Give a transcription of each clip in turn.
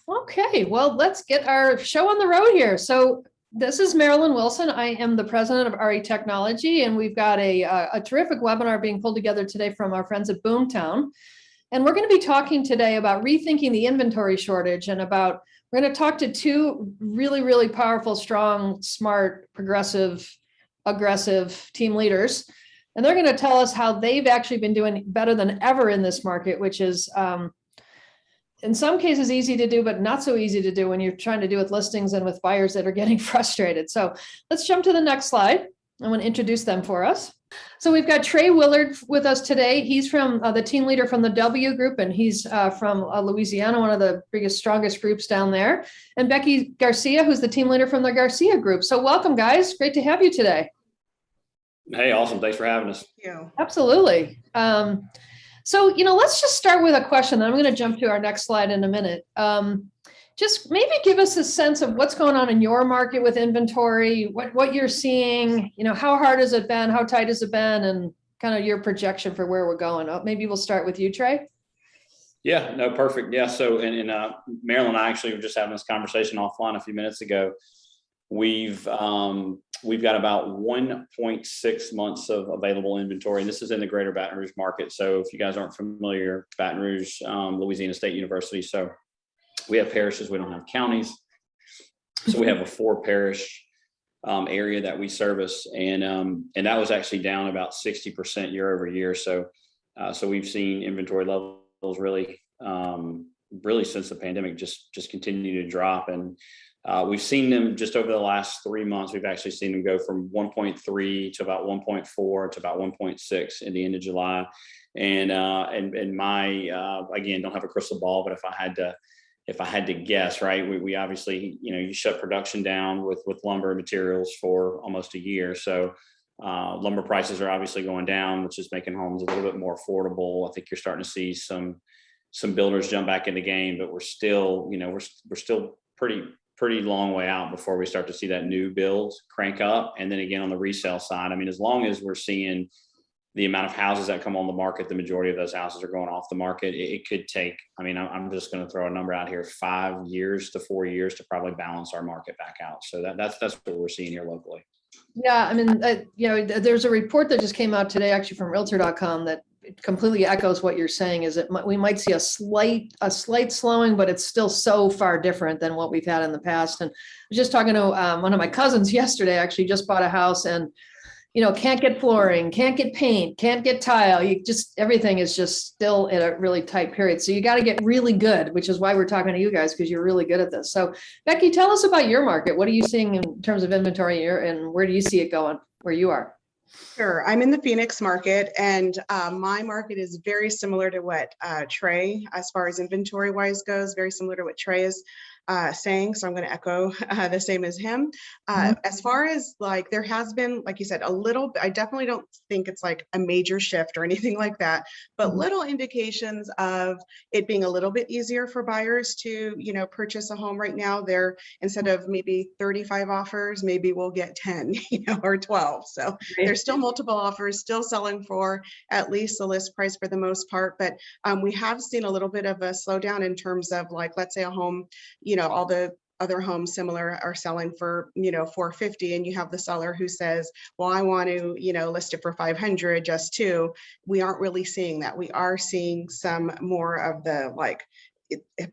Okay, well, let's get our show on the road here. So this is Marilyn Wilson. I am the president of RE Technology, and we've got a terrific webinar being pulled together today from our friends at Boomtown. And we're going to be talking today about rethinking the inventory shortage and we're going to talk to two really, really powerful, strong, smart, progressive, aggressive team leaders. And they're going to tell us how they've actually been doing better than ever in this market, which is in some cases easy to do, but not so easy to do when you're trying to do with listings and with buyers that are getting frustrated. So let's jump to the next slide. I want to introduce them for us. So we've got Trey Willard with us today. He's from the team leader from the W group, and he's from Louisiana, one of the biggest, strongest groups down there. And Becky Garcia, who's the team leader from the Garcia group. So welcome, guys. Great to have you today. Hey, awesome. Thanks for having us. Yeah. Absolutely. So, let's just start with a question. I'm going to jump to our next slide in a minute. Just maybe give us a sense of what's going on in your market with inventory, what you're seeing, how hard has it been, how tight has it been, and kind of your projection for where we're going. Maybe we'll start with you, Trey. Yeah, no, perfect. Yeah. So, and Marilyn and I actually were just having this conversation offline a few minutes ago. We've got about 1.6 months of available inventory. And this is in the greater Baton Rouge market. So if you guys aren't familiar, Baton Rouge, Louisiana State University. So we have parishes, we don't have counties. So we have a 4-parish area that we service. And that was actually down about 60% year over year. So we've seen inventory levels really since the pandemic just continue to drop. And we've seen them just over the last 3 months. We've actually seen them go from 1.3 to about 1.4 to about 1.6 in the end of July. And my again, don't have a crystal ball, but if I had to guess, right, we obviously, you shut production down with lumber materials for almost a year. So lumber prices are obviously going down, which is making homes a little bit more affordable. I think you're starting to see some builders jump back in the game, but we're still, we're still pretty long way out before we start to see that new build crank up. And then again, on the resale side, as long as we're seeing the amount of houses that come on the market, the majority of those houses are going off the market. It could take, I'm just going to throw a number out here, 5 years to 4 years to probably balance our market back out. So that's what we're seeing here locally. Yeah, there's a report that just came out today, actually from Realtor.com, that completely echoes what you're saying. Is that we might see a slight slowing, but it's still so far different than what we've had in the past. And I was just talking to one of my cousins yesterday. Actually, just bought a house, and can't get flooring, can't get paint, can't get tile. Everything is just still in a really tight period. So you got to get really good, which is why we're talking to you guys, because you're really good at this. So Becky, tell us about your market. What are you seeing in terms of inventory here, and where do you see it going where you are? Sure. I'm in the Phoenix market, and my market is very similar to what Trey, as far as inventory wise goes, very similar to what Trey is saying. So I'm going to echo the same as him. As far as there has been, like you said, a little, I definitely don't think it's like a major shift or anything like that, but little indications of it being a little bit easier for buyers to, purchase a home right now. They're, instead of maybe 35 offers, maybe we'll get 10, or 12. So there's still multiple offers, still selling for at least the list price for the most part. But we have seen a little bit of a slowdown in terms of, let's say a home, all the other homes similar are selling for, $450, and you have the seller who says, well, I want to, list it for $500 just to. We aren't really seeing that. We are seeing some more of the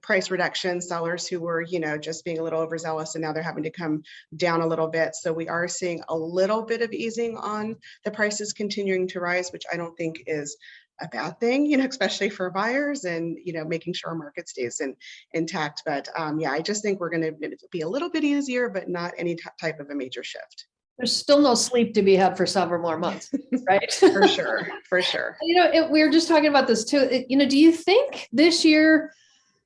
price reduction sellers who were, just being a little overzealous, and now they're having to come down a little bit. So we are seeing a little bit of easing on the prices continuing to rise, which I don't think is a bad thing, especially for buyers, and, making sure our market stays intact. But yeah, I just think we're going to be a little bit easier, but not any type of a major shift. There's still no sleep to be had for several more months, right? For sure. For sure. We were just talking about this too. Do you think this year,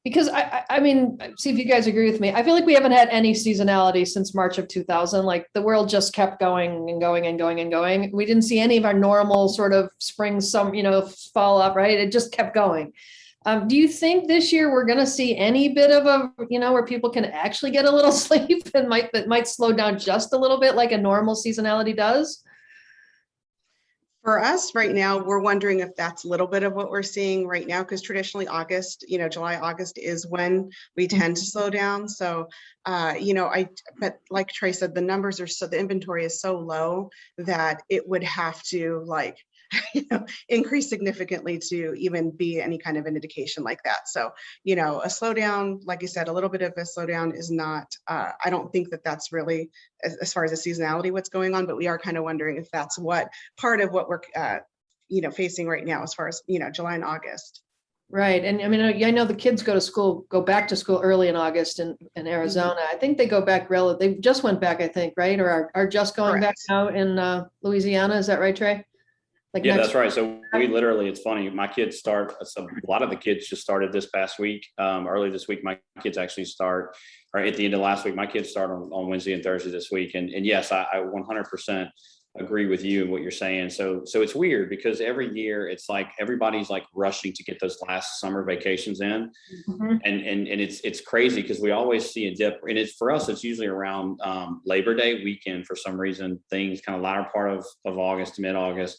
because I mean, see if you guys agree with me. I feel like we haven't had any seasonality since March of 2000. Like the world just kept going and going and going and going. We didn't see any of our normal sort of spring, fall up, right? It just kept going. Do you think this year we're going to see any bit of a, where people can actually get a little sleep and that might slow down just a little bit like a normal seasonality does? For us right now, we're wondering if that's a little bit of what we're seeing right now, because traditionally August, July, August is when we tend to slow down. So, but like Trey said, the numbers are the inventory is so low that it would have to increase significantly to even be any kind of an indication like that. So, a slowdown, like you said, a little bit of a slowdown is not, I don't think that that's really as far as the seasonality, what's going on, but we are kind of wondering if that's part of what we're, facing right now as far as, July and August. Right. And I mean, I know the kids go back to school early in August in Arizona. I think they go back they just went back, I think, right? Or are just going back now in Louisiana. Is that right, Trey? Yeah, that's right. So we literally, it's funny. My kids a lot of the kids just started this past week. Early this week, my kids actually start, or at the end of last week, my kids start on Wednesday and Thursday this week. And yes, I 100% agree with you and what you're saying. So it's weird because every year it's like everybody's like rushing to get those last summer vacations in. Mm-hmm. And it's crazy because we always see a dip, and for us it's usually around Labor Day weekend for some reason. Things kind of latter part of August to mid-August.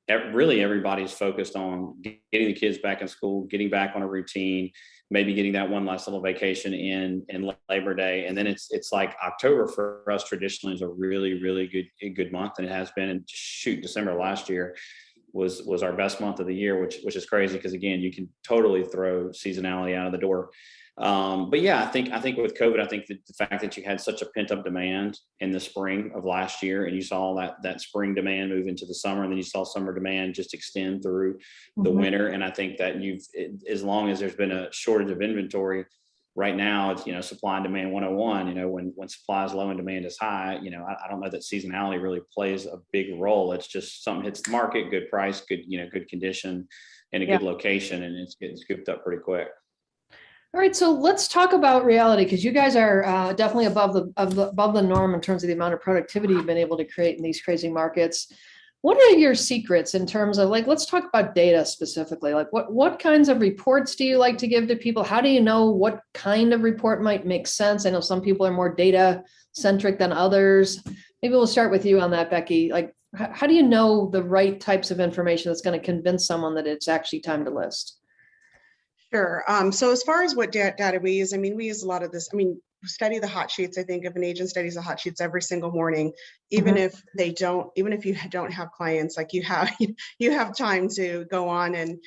Really everybody's focused on getting the kids back in school, getting back on a routine, maybe getting that one last little vacation in Labor Day. And then it's like October for us traditionally is a really, really good month. And it has been. And December last year was our best month of the year, which is crazy because again, you can totally throw seasonality out of the door. But yeah, I think with COVID, I think that the fact that you had such a pent up demand in the spring of last year, and you saw that spring demand move into the summer, and then you saw summer demand just extend through the winter. And I think that as long as there's been a shortage of inventory right now, it's, supply and demand 101, when supply is low and demand is high, I don't know that seasonality really plays a big role. It's just something hits the market, good price, good condition, and a good location, and it's getting scooped up pretty quick. All right, so let's talk about reality, because you guys are definitely above the norm in terms of the amount of productivity you've been able to create in these crazy markets. What are your secrets in terms of let's talk about data specifically. What kinds of reports do you like to give to people? How do you know what kind of report might make sense? I know some people are more data centric than others. Maybe we'll start with you on that, Becky. How do you know the right types of information that's going to convince someone that it's actually time to list? Sure. So as far as what data we use, we use a lot of this. Study the hot sheets. I think if an agent studies the hot sheets every single morning, even if you don't have clients, you have time to go on and,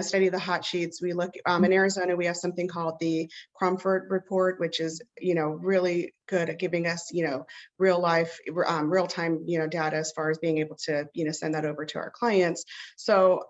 study the hot sheets. We look in Arizona, we have something called the Comfort Report, which is, really good at giving us, real time, data as far as being able to, send that over to our clients. So,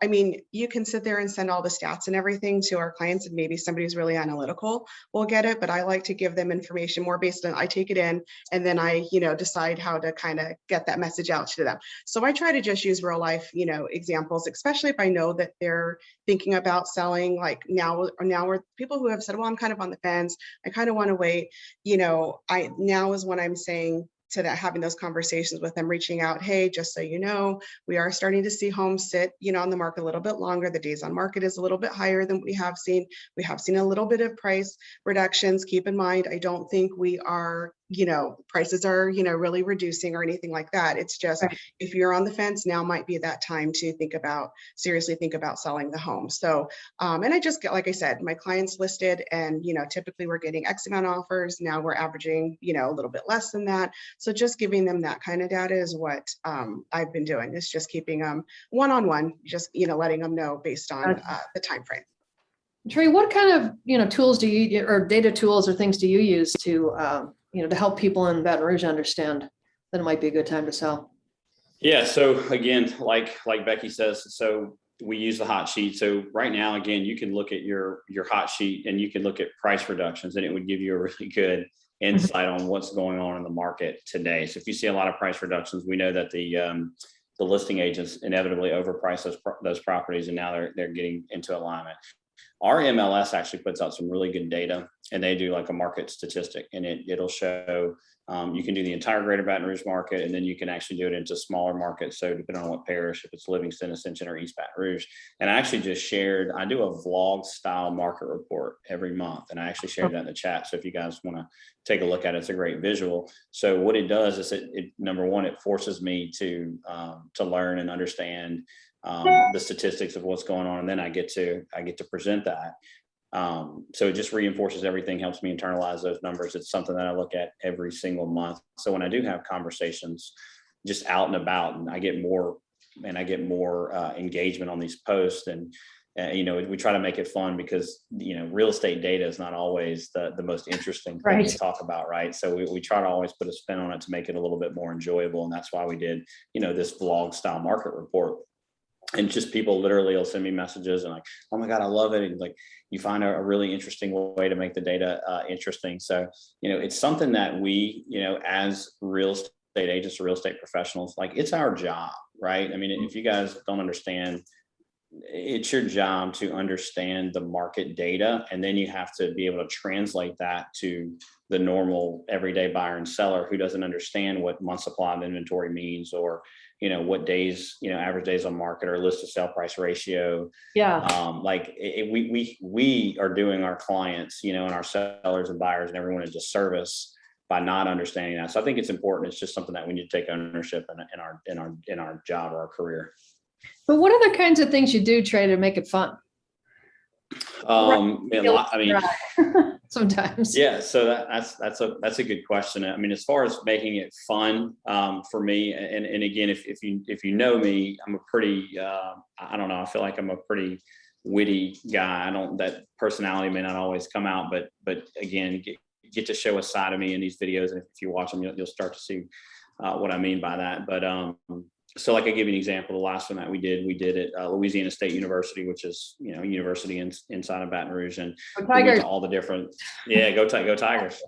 you can sit there and send all the stats and everything to our clients, and maybe somebody who's really analytical will get it, but I like to give them information more based on, I take it in and then I, decide how to kind of get that message out to them. So I try to just use real life, examples, especially if I know that they're thinking about selling. Now we're people who have said, well, I'm kind of on the fence, I kind of want to wait, now is when I'm saying to that, having those conversations with them, reaching out, hey, just so you know, we are starting to see homes sit, on the market a little bit longer. The days on market is a little bit higher than we have seen. We have seen a little bit of price reductions. Keep in mind, I don't think we are, prices are, really reducing or anything like that. It's just, if you're on the fence, now might be that time to seriously think about selling the home. So, and I just get, like I said, my clients listed and, typically we're getting X amount of offers. Now we're averaging, a little bit less than that. So just giving them that kind of data is what I've been doing, is just keeping them one-on-one, just, letting them know based on the time frame. Trey, what kind of, tools do you, or data tools or things do you use to, to help people in Baton Rouge understand that it might be a good time to sell? Yeah. So again, like Becky says, so we use the hot sheet. So right now, again, you can look at your hot sheet and you can look at price reductions, and it would give you a really good insight on what's going on in the market today. So if you see a lot of price reductions, we know that the listing agents inevitably overprice those properties, and now they're getting into alignment. Our MLS actually puts out some really good data, and they do like a market statistic, and it'll show, you can do the entire Greater Baton Rouge market, and then you can actually do it into smaller markets. So depending on what parish, if it's Livingston, Ascension, or East Baton Rouge. And I actually just shared, I do a vlog style market report every month, and I actually shared that in the chat. So if you guys want to take a look at it, it's a great visual. So what it does is it number one, it forces me to learn and understand the statistics of what's going on, and then I get to present that. So it just reinforces everything, helps me internalize those numbers. It's something that I look at every single month. So when I do have conversations just out and about, and I get more engagement on these posts, and we try to make it fun, because real estate data is not always the most interesting thing to talk about, right? So we try to always put a spin on it to make it a little bit more enjoyable, and that's why we did this vlog style market report. And just people literally will send me messages and like, oh my God, I love it. And like, you find a really interesting way to make the data interesting. So, it's something that we, as real estate agents or real estate professionals, like, it's our job, right? I mean, if you guys don't understand, it's your job to understand the market data, and then you have to be able to translate that to the normal everyday buyer and seller who doesn't understand what month supply of inventory means, or what days, average days on market, or list to sale price ratio. Yeah. We are doing our clients, and our sellers and buyers and everyone a disservice by not understanding that. So I think it's important. It's just something that we need to take ownership in our job or our career. But what other kinds of things you do, Trey, to make it fun? Sometimes. Yeah. So that's a good question. I mean, as far as making it fun, for me, and again, if you know me, I'm a pretty, I don't know, I feel like I'm a pretty witty guy. that personality may not always come out, but again, get to show a side of me in these videos. And if you watch them, you'll start to see what I mean by that. But, so like I give you an example, the last one that we did at Louisiana State University, which is, university inside of Baton Rouge, and we went to all the different, go Tigers.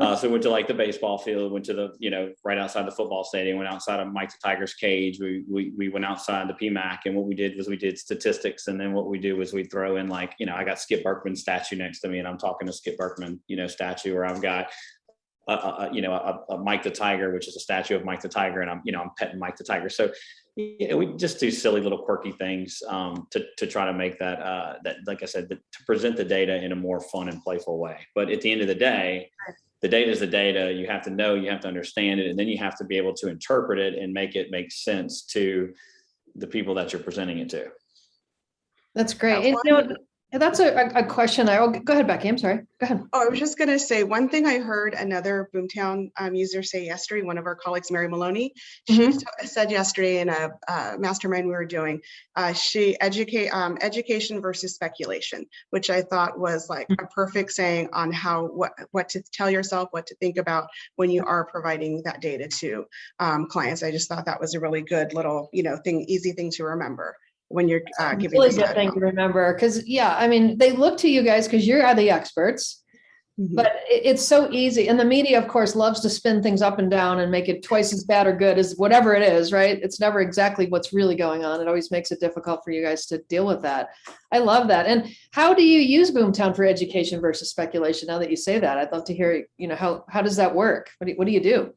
So we went to like the baseball field, went to the, right outside the football stadium, went outside of Mike the Tiger's cage. We went outside the PMAC, and what we did was we did statistics. And then what we do is we throw in like, I got Skip Berkman's statue next to me, and I'm talking to Skip Berkman, statue, or I've got a Mike the Tiger, which is a statue of Mike the Tiger, and I'm petting Mike the Tiger. So we just do silly little quirky things to try to make that like I said, to present the data in a more fun and playful way. But at the end of the day, the data is the data. You have to know, you have to understand it, and then you have to be able to interpret it and make it make sense to the people that you're presenting it to. That's great. That's a question. Go ahead, Becky. I'm sorry. Go ahead. Oh, I was just going to say one thing I heard another Boomtown user say yesterday, one of our colleagues, Mary Maloney, she said yesterday in a mastermind we were doing, education versus speculation, which I thought was like a perfect saying on what to tell yourself, what to think about when you are providing that data to clients. I just thought that was a really good little, easy thing to remember when you're giving really good thing to remember, because they look to you guys because you're the experts, but it's so easy, and the media of course loves to spin things up and down and make it twice as bad or good as whatever it is, right? It's never exactly what's really going on. It always makes it difficult for you guys to deal with that. I love that. And how do you use Boomtown for education versus speculation? Now that you say that, I'd love to hear, how does that work? What do you do?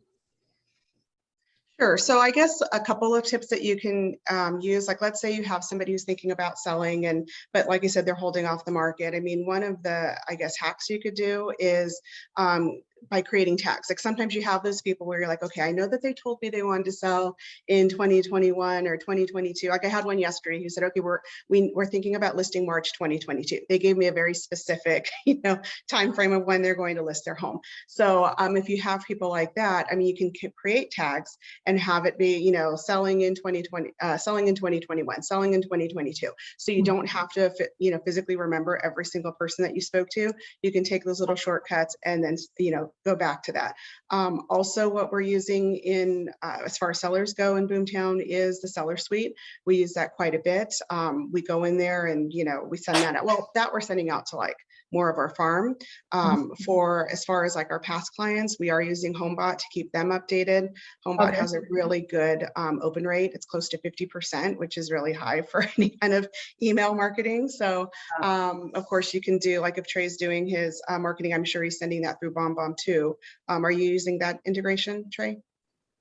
Sure. So I guess a couple of tips that you can use, like let's say you have somebody who's thinking about selling, but like you said, they're holding off the market. I mean, one of the, hacks you could do is by creating tags. Like sometimes you have those people where you're like, okay, I know that they told me they wanted to sell in 2021 or 2022. Like I had one yesterday who said, okay, we're thinking about listing March 2022. They gave me a very specific, time frame of when they're going to list their home. So if you have people like that, you can create tags and have it be, selling in 2020, selling in 2021, selling in 2022. So you don't have to, physically remember every single person that you spoke to. You can take those little shortcuts and then, go back to that. Also, what we're using in as far as sellers go in Boomtown is the seller suite. We use that quite a bit. We go in there and we send that out. Well, that we're sending out to like more of our farm. For as far as like our past clients, we are using Homebot to keep them updated. Homebot has a really good open rate. It's close to 50%, which is really high for any kind of email marketing. So of course you can do, like if Trey's doing his marketing, I'm sure he's sending that through Bombbomb too. Are you using that integration, Trey?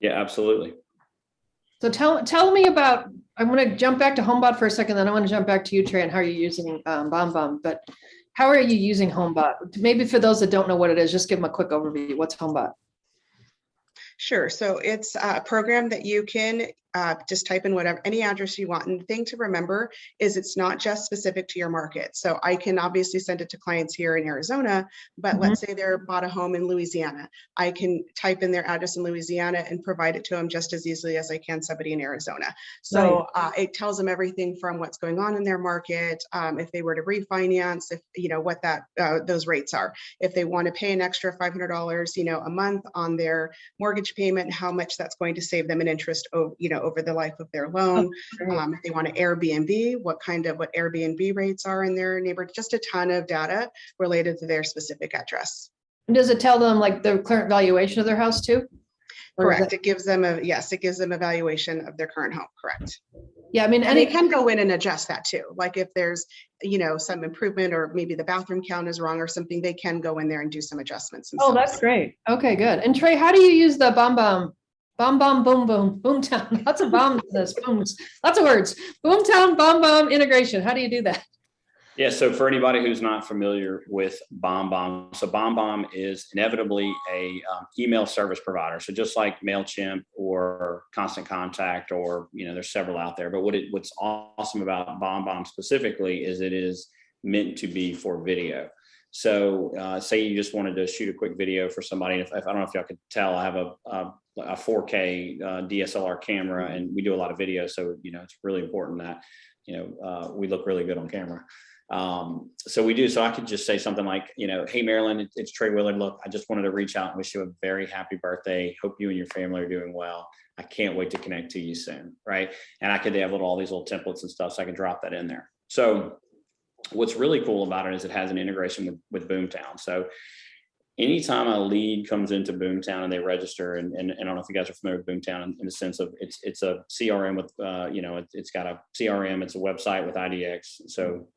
Yeah, absolutely. So tell me about, I'm going to jump back to Homebot for a second, then I want to jump back to you, Trey, and how you're using Bombbomb. But how are you using Homebot? Maybe for those that don't know what it is, just give them a quick overview. What's Homebot? Sure. So it's a program that you can just type in whatever, any address you want. And the thing to remember is it's not just specific to your market. So I can obviously send it to clients here in Arizona, but let's say they're bought a home in Louisiana. I can type in their address in Louisiana and provide it to them just as easily as I can somebody in Arizona. So it tells them everything from what's going on in their market, if they were to refinance, if you know what that those rates are, if they want to pay an extra $500, you know, a month on their mortgage payment, how much that's going to save them in interest, over the life of their loan. If they want to Airbnb, what Airbnb rates are in their neighborhood, just a ton of data related to their specific address. And does it tell them like the current valuation of their house too? Correct. It gives them a valuation of their current home. Correct. Yeah, I mean, and they can go in and adjust that too. Like if there's, you know, some improvement or maybe the bathroom count is wrong or something, they can go in there and do some adjustments themselves. Oh, that's great. Okay, good. And Trey, how do you use the Bombbomb, Boom Boom, Boomtown? Lots of bombs in this, booms, lots of words. Boomtown, Bombbomb integration. How do you do that? Yeah, so for anybody who's not familiar with Bombbomb, so Bombbomb is inevitably a email service provider. So just like MailChimp or Constant Contact, or you know, there's several out there. But what's awesome about Bombbomb specifically is it is meant to be for video. So say you just wanted to shoot a quick video for somebody. If I don't know if y'all could tell, I have a 4K DSLR camera, and we do a lot of video. So you know, it's really important that we look really good on camera. So we do. So I could just say something like, you know, hey, Marilyn, it's Trey Willard. Look, I just wanted to reach out and wish you a very happy birthday. Hope you and your family are doing well. I can't wait to connect to you soon. Right. And I could have all these little templates and stuff, so I can drop that in there. So what's really cool about it is it has an integration with Boomtown. So anytime a lead comes into Boomtown and they register, and I don't know if you guys are familiar with Boomtown in the sense of it's a CRM with, it's got a CRM, it's a website with IDX. So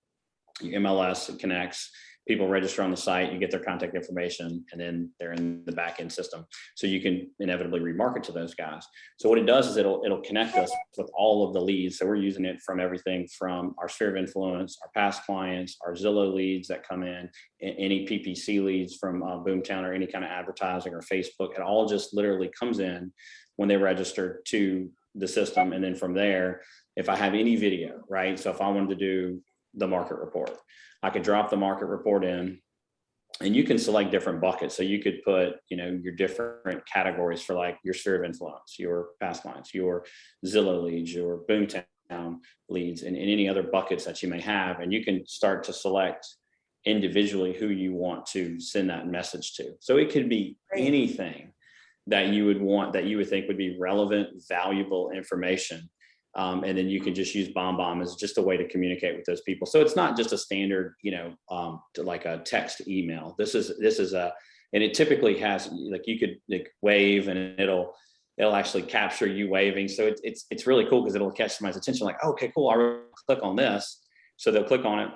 MLS, it connects, people register on the site, you get their contact information, and then they're in the back end system. So you can inevitably remarket to those guys. So what it does is it'll connect us with all of the leads. So we're using it from everything from our sphere of influence, our past clients, our Zillow leads that come in, any PPC leads from Boomtown or any kind of advertising or Facebook. It all just literally comes in when they register to the system. And then from there, if I have any video, right? So if I wanted to do the market report, I could drop the market report in, and you can select different buckets. So you could put, your different categories for like your sphere of influence, your past clients, your Zillow leads, your Boomtown leads, and any other buckets that you may have. And you can start to select individually who you want to send that message to. So it could be anything that you would want, that you would think would be relevant, valuable information. And then you can just use Bombbomb as just a way to communicate with those people. So it's not just a standard, like a text email. This is and it typically has, like, you could wave and it'll actually capture you waving. So it's really cool because it'll catch somebody's attention. Like, oh, okay, cool. I'll click on this. So they'll click on it.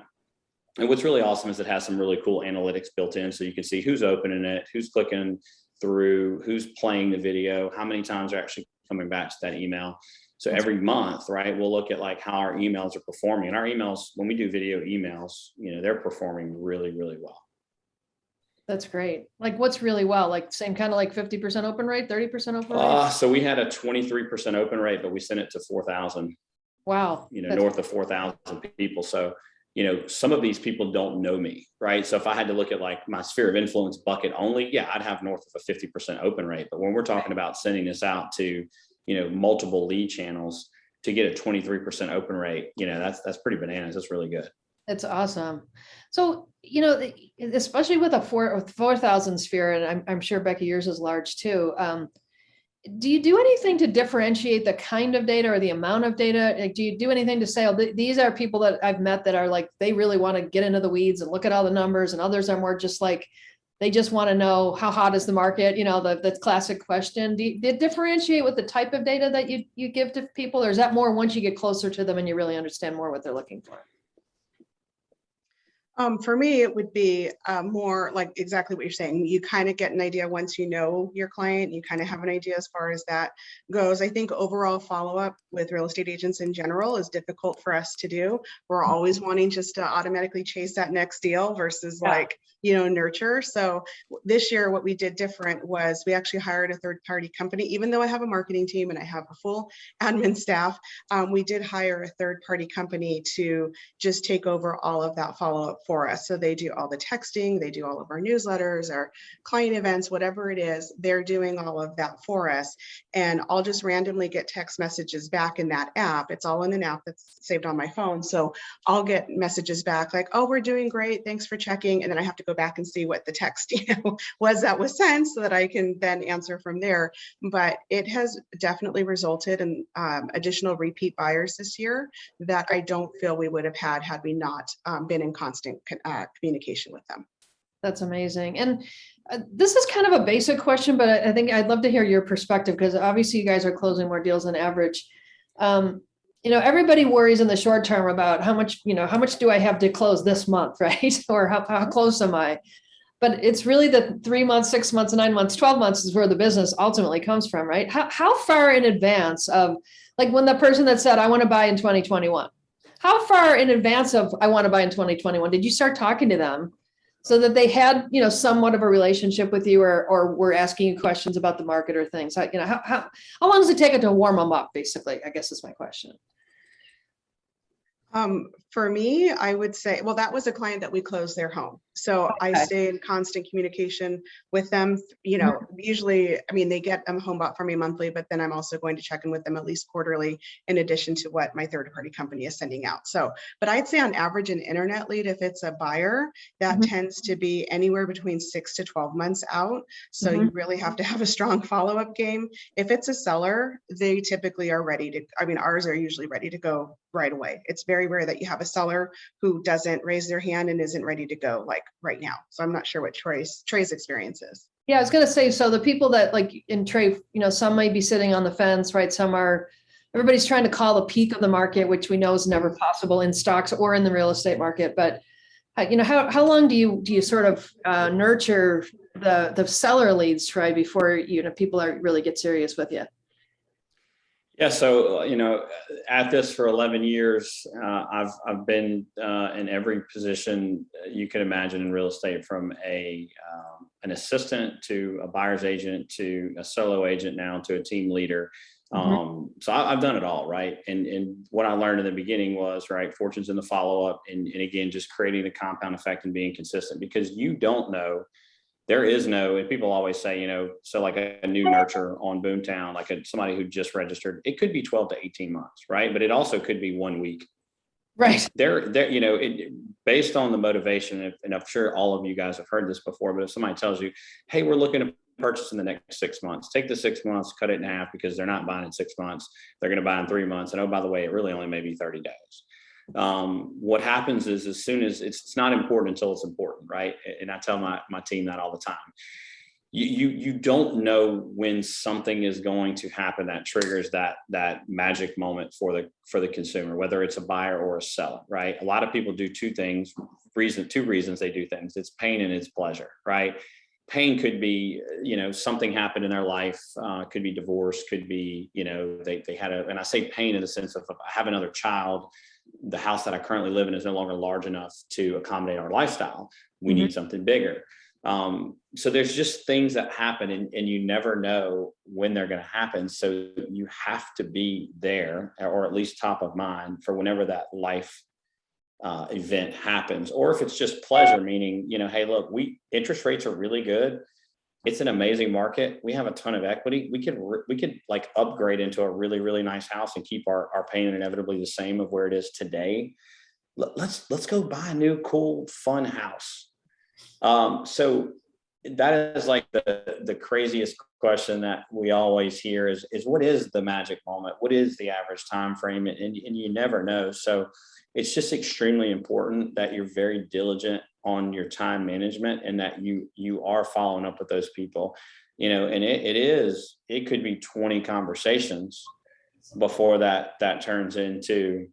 And what's really awesome is it has some really cool analytics built in. So you can see who's opening it, who's clicking through, who's playing the video, how many times are actually coming back to that email. So every month, right, we'll look at like how our emails are performing. And our emails, when we do video emails, they're performing really, really well. That's great. Like, what's really well? Like same kind of like 50% open rate, 30% open rate? So we had a 23% open rate, but we sent it to 4,000. Wow. North of 4,000 people. So, some of these people don't know me, right? So if I had to look at like my sphere of influence bucket only, yeah, I'd have north of a 50% open rate. But when we're talking about sending this out to, multiple lead channels to get a 23% open rate, that's pretty bananas. That's really good. It's awesome. So, especially with a 4,000 sphere, and I'm sure Becky, yours is large too. do you do anything to differentiate the kind of data or the amount of data? Like, do you do anything to say, oh, these are people that I've met that are like, they really want to get into the weeds and look at all the numbers, and others are more just like, they just want to know how hot is the market, the classic question. Do you differentiate with the type of data that you give to people, or is that more once you get closer to them and you really understand more what they're looking for? For me, it would be more like exactly what you're saying. You kind of get an idea once you know your client, you kind of have an idea as far as that goes. I think overall follow-up with real estate agents in general is difficult for us to do. We're always wanting just to automatically chase that next deal versus nurture. So this year, what we did different was we actually hired a third-party company. Even though I have a marketing team and I have a full admin staff, we did hire a third-party company to just take over all of that follow-up for us. So they do all the texting, they do all of our newsletters, our client events, whatever it is, they're doing all of that for us. And I'll just randomly get text messages back in that app. It's all in an app that's saved on my phone. So I'll get messages back like, oh, we're doing great, thanks for checking. And then I have to go back and see what the text was that was sent so that I can then answer from there. But it has definitely resulted in additional repeat buyers this year that I don't feel we would have had we not been in constant communication with them. That's amazing. And this is kind of a basic question, but I think I'd love to hear your perspective, because obviously you guys are closing more deals than average. Everybody worries in the short term about how much do I have to close this month, right? Or how close am I? But it's really the 3 months, 6 months, 9 months, 12 months is where the business ultimately comes from, right? How far in advance of, like, when the person that said, I want to buy in 2021, how far in advance of I want to buy in 2021 did you start talking to them so that they had, somewhat of a relationship with you, or were asking you questions about the market or things? How long does it take it to warm them up, basically, I guess is my question. For me, I would say, well, that was a client that we closed their home. So I stay in constant communication with them. Usually, they get Homebot from me monthly, but then I'm also going to check in with them at least quarterly, in addition to what my third-party company is sending out. So, but I'd say on average, an internet lead, if it's a buyer, that tends to be anywhere between 6 to 12 months out. So you really have to have a strong follow-up game. If it's a seller, they typically are ready to, ours are usually ready to go right away. It's very rare that you have a seller who doesn't raise their hand and isn't ready to go like right now. So I'm not sure what Trey's experience is. Yeah, I was going to say, so the people that, like in Trey, some might be sitting on the fence, right? Everybody's trying to call the peak of the market, which we know is never possible in stocks or in the real estate market. But how long do you sort of nurture the seller leads, Trey, before people really get serious with you? Yeah, so at this for 11 years, I've been in every position you can imagine in real estate, from an assistant to a buyer's agent to a solo agent, now to a team leader. So I've done it all, right? And what I learned in the beginning was, right, fortune's in the follow-up, and again, just creating the compound effect and being consistent, because you don't know. There is no, and people always say, so like a new nurture on Boomtown, like somebody who just registered, it could be 12 to 18 months, right? But it also could be 1 week. Right. Based on the motivation, and I'm sure all of you guys have heard this before, but if somebody tells you, hey, we're looking to purchase in the next 6 months, take the 6 months, cut it in half, because they're not buying in 6 months. They're going to buy in 3 months. And oh, by the way, it really only may be 30 days. What happens is, as soon as it's not important until it's important, right? And I tell my team that all the time. You don't know when something is going to happen that triggers that magic moment for the consumer, whether it's a buyer or a seller, right? A lot of people do two reasons they do things. It's pain and it's pleasure, right? Pain could be, something happened in their life, could be divorce, could be, they had and I say pain in the sense of, I have another child. The house that I currently live in is no longer large enough to accommodate our lifestyle. We need something bigger. So there's just things that happen, and you never know when they're going to happen. So you have to be there, or at least top of mind, for whenever that life event happens. Or if it's just pleasure, meaning, hey, look, interest rates are really good. It's an amazing market. We have a ton of equity. We could like upgrade into a really, really nice house and keep our payment inevitably the same of where it is today. Let's go buy a new, cool, fun house. So that is like the craziest question that we always hear is what is the magic moment? What is the average time frame? And you never know. So it's just extremely important that you're very diligent on your time management and that you are following up with those people, and it could be 20 conversations before that turns into,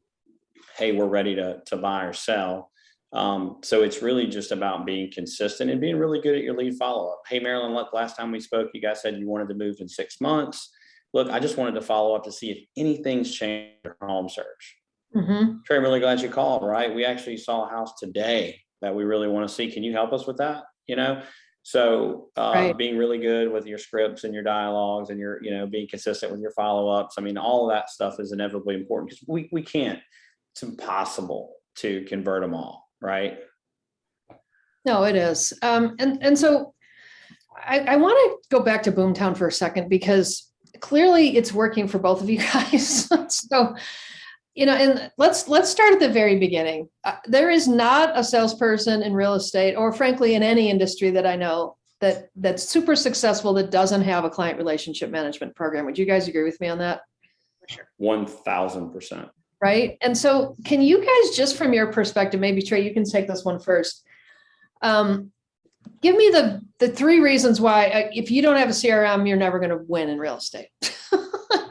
hey, we're ready to buy or sell. So it's really just about being consistent and being really good at your lead follow-up. Hey, Marilyn, look, last time we spoke, you guys said you wanted to move in 6 months. Look, I just wanted to follow up to see if anything's changed in your home search. Mm-hmm. Trey, I'm really glad you called, right? We actually saw a house today that we really want to see. Can you help us with that? So Right. being really good with your scripts and your dialogues and your, being consistent with your follow-ups. I mean, all of that stuff is inevitably important because we can't, it's impossible to convert them all, right? No, it is. And so I want to go back to Boomtown for a second, because clearly it's working for both of you guys. So, and let's start at the very beginning. There is not a salesperson in real estate, or frankly, in any industry that I know that's super successful that doesn't have a client relationship management program. Would you guys agree with me on that? For sure. 1000%. Right. And so can you guys, just from your perspective, maybe Trey, you can take this one first. Give me the 3 reasons why, if you don't have a CRM, you're never going to win in real estate.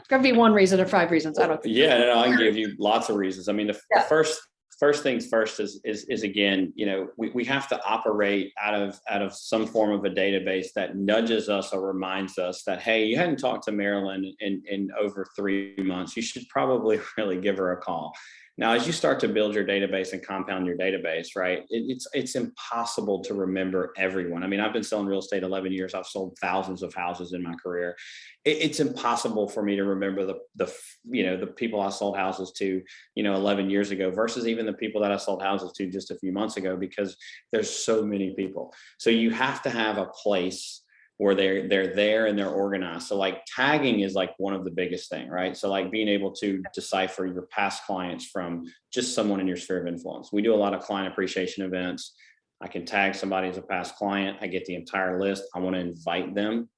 Could be 1 reason or 5 reasons. I don't. Yeah, no, I can give you lots of reasons. I mean, the first things first is again, we have to operate out of some form of a database that nudges us or reminds us that, hey, you hadn't talked to Marilyn in over 3 months. You should probably really give her a call. Now, as you start to build your database and compound your database, right, it's impossible to remember everyone. I mean, I've been selling real estate 11 years. I've sold thousands of houses in my career. It's impossible for me to remember the people I sold houses to, 11 years ago versus even the people that I sold houses to just a few months ago, because there's so many people. So you have to have a place where they're there and they're organized. So like tagging is like one of the biggest thing, right? So like being able to decipher your past clients from just someone in your sphere of influence. We do a lot of client appreciation events. I can tag somebody as a past client. I get the entire list. I want to invite them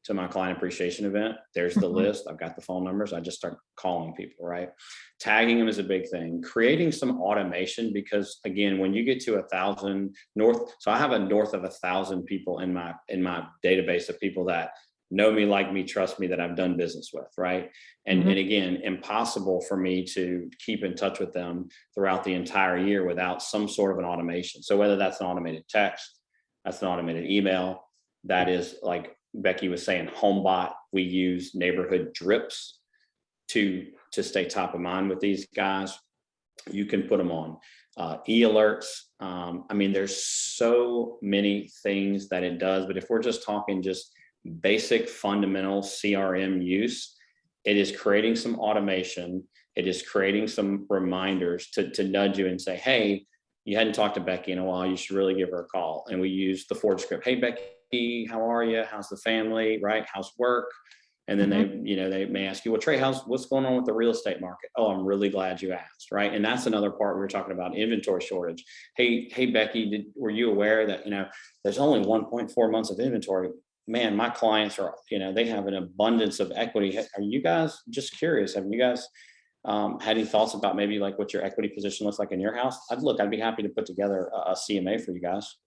to my client appreciation event. There's the list. I've got the phone numbers. I just start calling people, right? Tagging them is a big thing. Creating some automation, because again, when you get to 1,000 north, so I have a north of 1,000 people in my database of people that know me, like me, trust me, that I've done business with, right? And again, impossible for me to keep in touch with them throughout the entire year without some sort of an automation. So whether that's an automated text, that's an automated email, that is like Becky was saying, Homebot, we use neighborhood drips to stay top of mind with these guys. You can put them on e-alerts. I mean, there's so many things that it does, but if we're just talking just basic fundamental CRM use, it is creating some automation. It is creating some reminders to nudge you and say, hey, you hadn't talked to Becky in a while, you should really give her a call. And we use the Ford script. Hey, Becky, how are you? How's the family? Right? How's work? And then they may ask you, well, Trey, what's going on with the real estate market? Oh, I'm really glad you asked. Right. And that's another part we were talking about, inventory shortage. Hey, Becky, were you aware that, there's only 1.4 months of inventory? Man, my clients are, they have an abundance of equity. Are you guys, just curious, have you guys had any thoughts about maybe like what your equity position looks like in your house? I'd be happy to put together a CMA for you guys.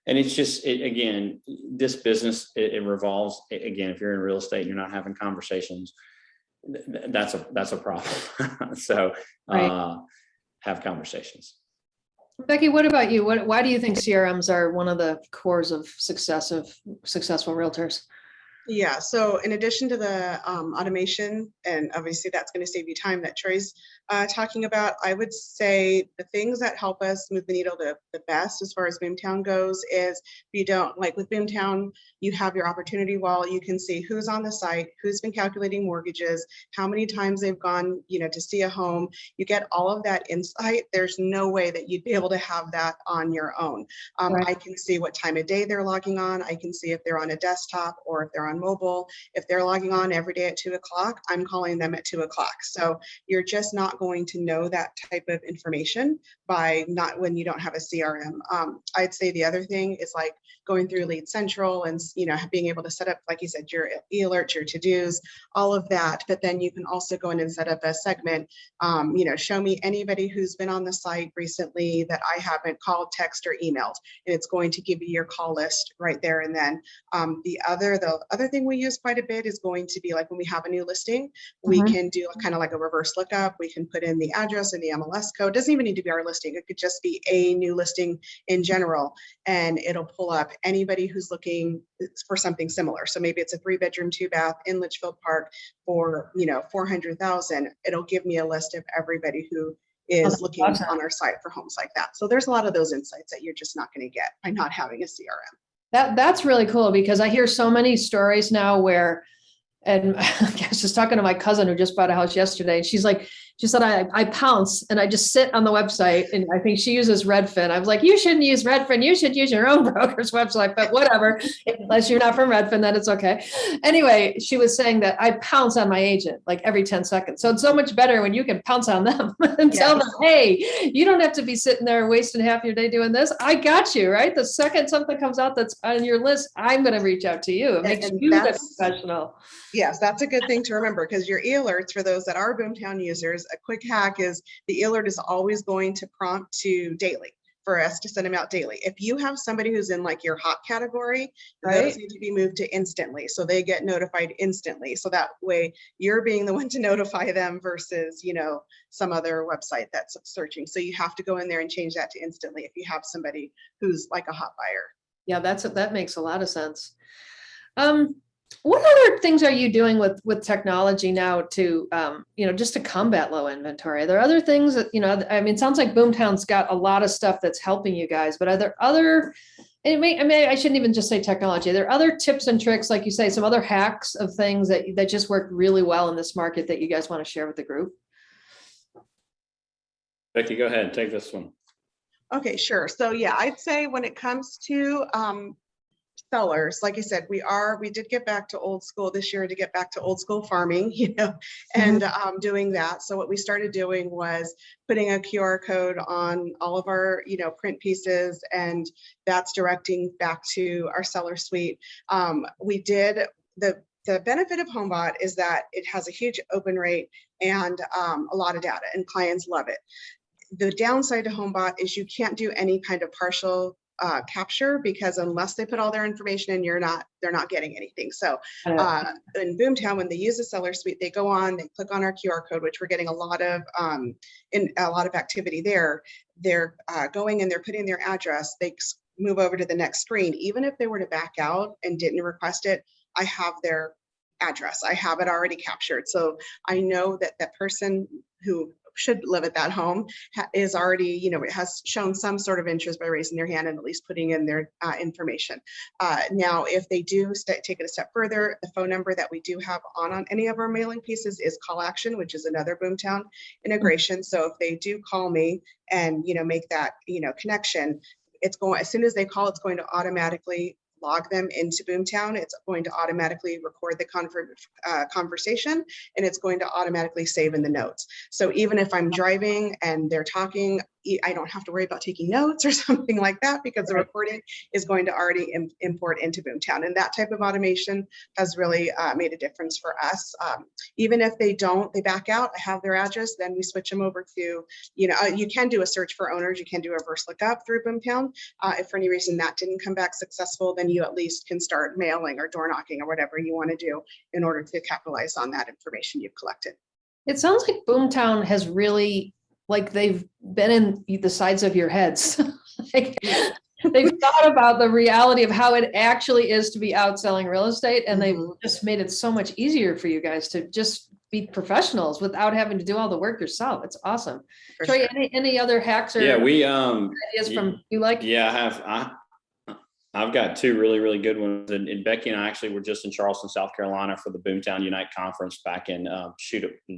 And it's just, again, this business, it revolves, again, if you're in real estate and you're not having conversations, that's a problem. So have conversations. Becky, what about you? Why do you think CRMs are one of the cores of successful realtors? Yeah, so in addition to the automation, and obviously that's going to save you time that Trey's talking about, I would say the things that help us move the needle the best as far as Boomtown goes is, you don't, like with Boomtown, you have your opportunity wall. You can see who's on the site, who's been calculating mortgages, how many times they've gone, to see a home. You get all of that insight. There's no way that you'd be able to have that on your own. Right. I can see what time of day they're logging on. I can see if they're on a desktop or if they're on on mobile. If they're logging on every day at 2 o'clock, I'm calling them at 2 o'clock. So you're just not going to know that type of information by not when you don't have a CRM. I'd say the other thing is like going through Lead Central and, you know, being able to set up, like you said, your e-alerts, your to-dos, all of that. But then you can also go in and set up a segment, you know, show me anybody who's been on the site recently that I haven't called, text, or emailed. And it's going to give you your call list right there. And then the other thing we use quite a bit is going to be like when we have a new listing, we can do kind of like a reverse lookup. We can put in the address and the MLS code. It doesn't even need to be our listing. It could just be a new listing in general, and it'll pull up anybody who's looking for something similar. So maybe it's a 3-bedroom, 2-bath in Litchfield Park for, you know, 400,000. It'll give me a list of everybody who is looking on our site for homes like that. So there's a lot of those insights that you're just not going to get by not having a CRM. That's really cool, because I hear so many stories now where, and I was just talking to my cousin who just bought a house yesterday, and she said, I Pounce and I just sit on the website, and I think she uses Redfin. I was like, you shouldn't use Redfin. You should use your own broker's website, but whatever, unless you're not from Redfin, then it's okay. Anyway, she was saying that I pounce on my agent like every 10 seconds. So it's so much better when you can pounce on them and tell them, hey, you don't have to be sitting there wasting half your day doing this. I got you, right? The second something comes out that's on your list, I'm going to reach out to you. It makes you the professional. Yes, that's a good thing to remember, because your e-alerts, for those that are Boomtown users, a quick hack is the e-alert is always going to prompt to daily for us to send them out daily. If you have somebody who's in like your hot category, those need to be moved to instantly, so they get notified instantly. So that way you're being the one to notify them versus, you know, some other website that's searching. So you have to go in there and change that to instantly if you have somebody who's like a hot buyer. Yeah, that makes a lot of sense. What other things are you doing with technology now to, you know, just to combat low inventory? Are there other things that, you know, I mean, it sounds like Boomtown's got a lot of stuff that's helping you guys, but are there other, I shouldn't even just say technology. Are there other tips and tricks, like you say, some other hacks of things that just work really well in this market that you guys want to share with the group? Becky, go ahead, take this one. Okay, sure. So yeah, I'd say when it comes to sellers, like I said, we did get back to old school this year, to get back to old school farming, you know, and doing that. So what we started doing was putting a QR code on all of our, you know, print pieces, and that's directing back to our seller suite. We did the benefit of Homebot is that it has a huge open rate and a lot of data, and clients love it. The downside to Homebot is you can't do any kind of partial capture, because unless they put all their information in, they're not getting anything. So in Boomtown, when they use the seller suite, they go on, they click on our QR code, which we're getting a lot of activity there. They're going and they're putting their address, they move over to the next screen. Even if they were to back out and didn't request it, I have their address, I have it already captured. So I know that that person who should live at that home is already, you know, it has shown some sort of interest by raising their hand and at least putting in their information. Now, if they do take it a step further, the phone number that we do have on any of our mailing pieces is Call Action, which is another Boomtown integration. So if they do call me and, you know, make that, you know, connection, it's going, as soon as they call, it's going to automatically log them into Boomtown. It's going to automatically record the conversation, and it's going to automatically save in the notes. So even if I'm driving and they're talking, I don't have to worry about taking notes or something like that, because the recording is going to already import into Boomtown. And that type of automation has really made a difference for us. Even if they back out, I have their address, then we switch them over to, you know, you can do a search for owners, you can do a reverse lookup through Boomtown. If for any reason that didn't come back successful, then you at least can start mailing or door knocking or whatever you want to do in order to capitalize on that information you've collected. It sounds like Boomtown has really, like, they've been in the sides of your heads. Like, they've thought about the reality of how it actually is to be out selling real estate, and they've just made it so much easier for you guys to just be professionals without having to do all the work yourself. It's awesome. For Trey, sure. any other hacks or Yeah, we ideas from you like? Yeah, I've got two really, really good ones. And Becky and I actually were just in Charleston, South Carolina for the Boomtown Unite conference back in a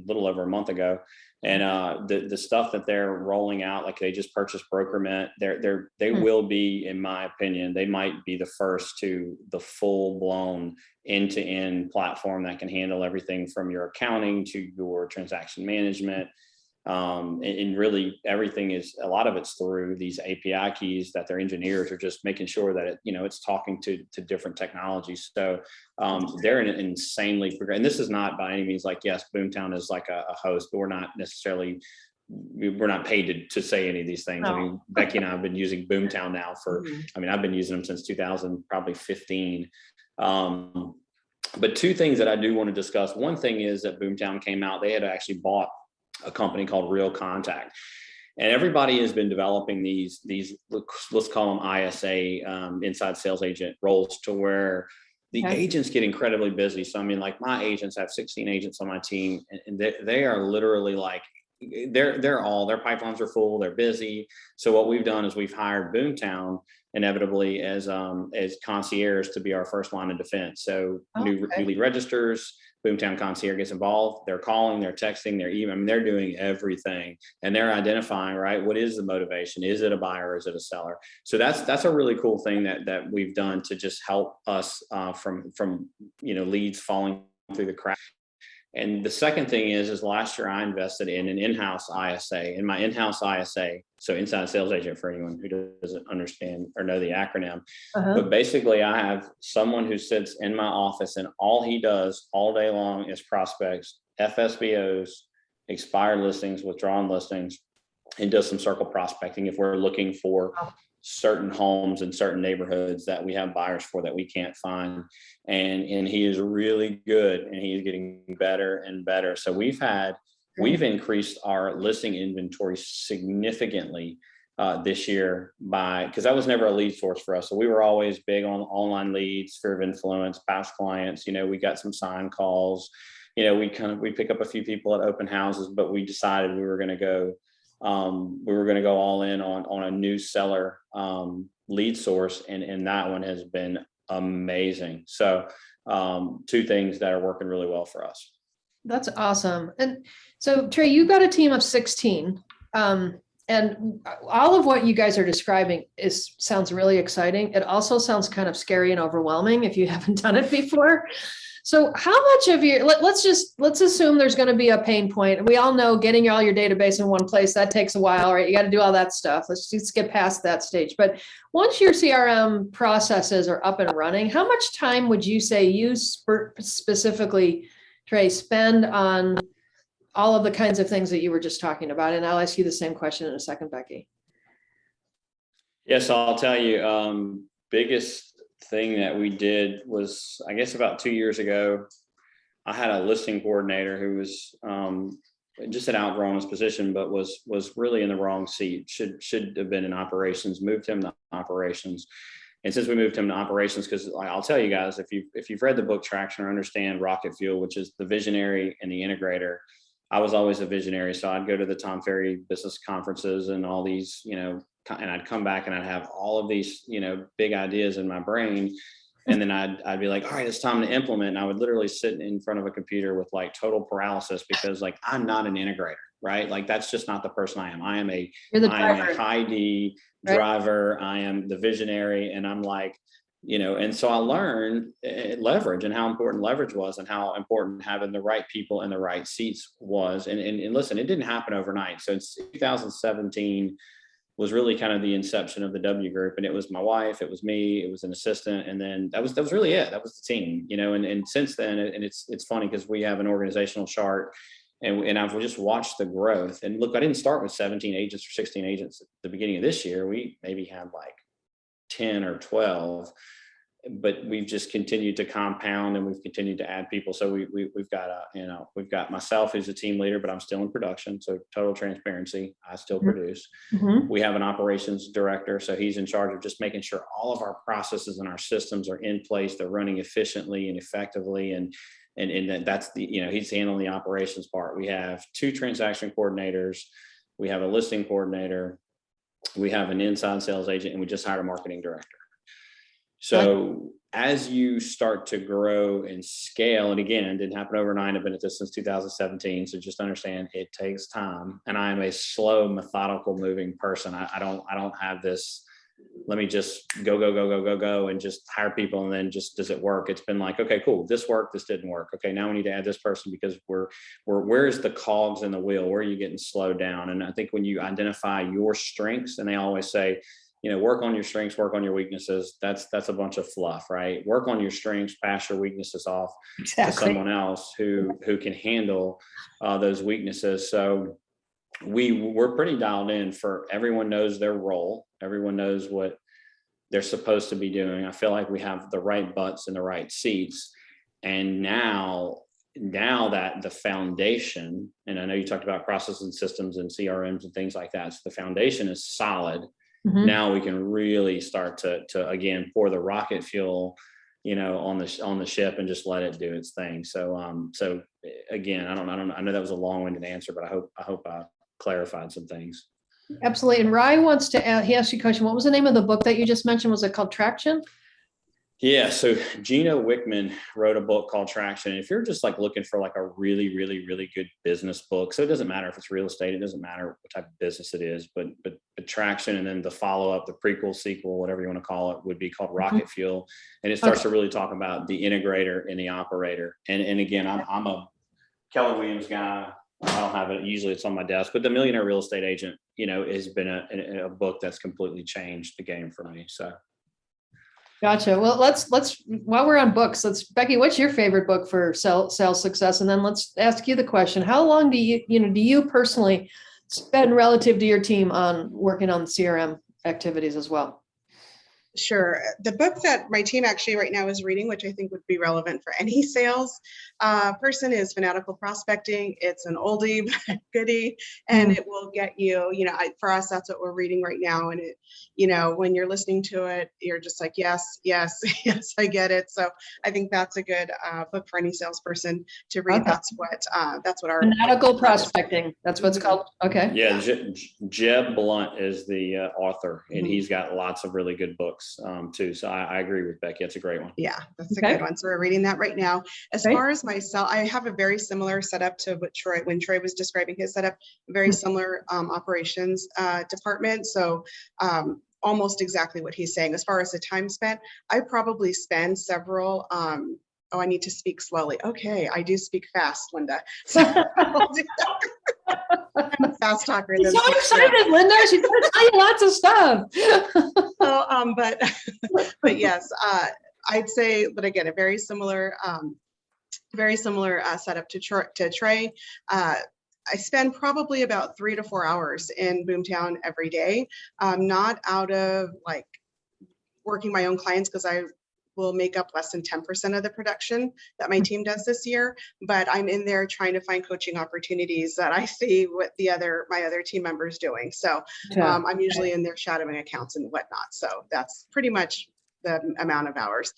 little over a month ago. And the stuff that they're rolling out, like they just purchased BrokerMint, they will be, in my opinion, they might be the first to the full blown end-to-end platform that can handle everything from your accounting to your transaction management. And really everything is, a lot of it's through these API keys that their engineers are just making sure that it, it's talking to different technologies. So they're an insanely progressive, and this is not by any means like, yes, Boomtown is like a host, but we're not paid to say any of these things. No. I mean, Becky and I have been using Boomtown now for, I've been using them since 2015. But two things that I do want to discuss. One thing is that Boomtown came out, they had actually bought a company called Real Contact, and everybody has been developing these let's call them ISA, inside sales agent roles, to where the agents get incredibly busy. So I mean, like my agents, I have 16 agents on my team, and they are literally like, their pipelines are full, they're busy. So what we've done is we've hired Boomtown inevitably as concierge to be our first line of defense. So new lead registers, Boomtown concierge gets involved. They're calling, they're texting, they're emailing. They're doing everything, and they're identifying, right, what is the motivation? Is it a buyer? Or is it a seller? So that's a really cool thing that we've done to just help us from leads falling through the cracks. And the second thing is last year I invested in an in-house ISA. And my in-house ISA, so inside sales agent for anyone who doesn't understand or know the acronym, but basically I have someone who sits in my office and all he does all day long is prospects, FSBOs, expired listings, withdrawn listings, and does some circle prospecting if we're looking for certain homes in certain neighborhoods that we have buyers for that we can't find. And he is really good, and he is getting better and better. So we've increased our listing inventory significantly this year because that was never a lead source for us. So we were always big on online leads, sphere of influence, past clients. We got some sign calls. We pick up a few people at open houses, but we decided we were going to go all in on a new seller lead source, and that one has been amazing. So two things that are working really well for us. That's awesome. And so Trey, you've got a team of 16, and all of what you guys are describing sounds really exciting. It also sounds kind of scary and overwhelming if you haven't done it before. So how much of your, let's assume there's going to be a pain point. We all know getting all your database in one place, that takes a while, right? You got to do all that stuff. Let's just get past that stage. But once your CRM processes are up and running, how much time would you say you specifically, Trey, spend on all of the kinds of things that you were just talking about? And I'll ask you the same question in a second, Becky. Yes, I'll tell you, biggest thing that we did was, I guess about 2 years ago, I had a listing coordinator who was just had outgrown his position, but was really in the wrong seat. Should have been in operations. Moved him to operations, and since we moved him to operations, because I'll tell you guys, if you've read the book Traction or understand Rocket Fuel, which is the visionary and the integrator, I was always a visionary. So I'd go to the Tom Ferry business conferences and all these, and I'd come back and I'd have all of these, big ideas in my brain. And then I'd be like, all right, it's time to implement. And I would literally sit in front of a computer with like total paralysis because like, I'm not an integrator, right? Like, that's just not the person I am. I am a high D driver. I am the visionary. And I'm like, and so I learned leverage and how important leverage was and how important having the right people in the right seats was. And listen, it didn't happen overnight. So it's 2017 was really kind of the inception of the W group. And it was my wife, it was me, it was an assistant. And then that was really it. That was the team, and since then, and it's funny because we have an organizational chart and I've just watched the growth. And look, I didn't start with 17 agents or 16 agents at the beginning of this year. We maybe had like 10 or 12, but we've just continued to compound and we've continued to add people. So we've got myself who's a team leader, but I'm still in production. So total transparency, I still produce. We have an operations director. So he's in charge of just making sure all of our processes and our systems are in place. They're running efficiently and effectively. And that's he's handling the operations part. We have 2 transaction coordinators. We have a listing coordinator. We have an inside sales agent, and we just hired a marketing director. So as you start to grow and scale, and again, it didn't happen overnight. I've been at this since 2017. So just understand it takes time. And I am a slow, methodical moving person. I don't have this, let me just go and just hire people. And then just, does it work? It's been like, okay, cool. This worked. This didn't work. Okay. Now we need to add this person because where's the cogs in the wheel? Where are you getting slowed down? And I think when you identify your strengths, and they always say, work on your strengths, work on your weaknesses. That's a bunch of fluff, right? Work on your strengths, pass your weaknesses off to someone else who can handle those weaknesses. So we're pretty dialed in for everyone knows their role. Everyone knows what they're supposed to be doing. I feel like we have the right butts in the right seats. And now that the foundation, and I know you talked about processes and systems and CRMs and things like that. So the foundation is solid. Now we can really start to again pour the rocket fuel, on the ship and just let it do its thing. So again, I know that was a long-winded answer, but I hope I clarified some things. Absolutely. And Rye wants to add, he asked you a question. What was the name of the book that you just mentioned? Was it called Traction? Yeah. So Gino Wickman wrote a book called Traction. And if you're just like looking for like a really, really, really good business book, so it doesn't matter if it's real estate, it doesn't matter what type of business it is, but Traction, and then the follow-up, the prequel, sequel, whatever you want to call it, would be called Rocket Fuel. And it starts to really talk about the integrator and the operator. And again, I'm a Keller Williams guy. I don't have it. Usually it's on my desk, but The Millionaire Real Estate Agent, has been a book that's completely changed the game for me. So. Gotcha. Well, let's while we're on books, Becky, what's your favorite book for sales success? And then let's ask you the question: how long do you personally spend relative to your team on working on CRM activities as well? Sure. The book that my team actually right now is reading, which I think would be relevant for any sales person, is Fanatical Prospecting. It's an oldie but goodie, and it will get you, for us, that's what we're reading right now. And it, when you're listening to it, you're just like, yes, yes, yes, I get it. So I think that's a good book for any salesperson to read. Okay. That's what our Fanatical Prospecting. That's what it's called. Okay. Yeah. Jeb Blunt is the author, and he's got lots of really good books too. So I agree with Becky. It's a great one. Yeah, that's a good one. So we're reading that right now. As far as myself, I have a very similar setup to what when Trey was describing his setup, very similar operations department. So almost exactly what he's saying. As far as the time spent, I probably spend several, I need to speak slowly. Okay, I do speak fast, Linda. So I'm a fast talker. She's so excited, Linda. She's going to tell you lots of stuff. So, but yes, I'd say, but again, a very similar setup to Trey. I spend probably about 3 to 4 hours in Boomtown every day, not out of like working my own clients, because I will make up less than 10% of the production that my team does this year, but I'm in there trying to find coaching opportunities that I see what my other team members doing. So I'm usually in there shadowing accounts and whatnot. So that's pretty much the amount of hours.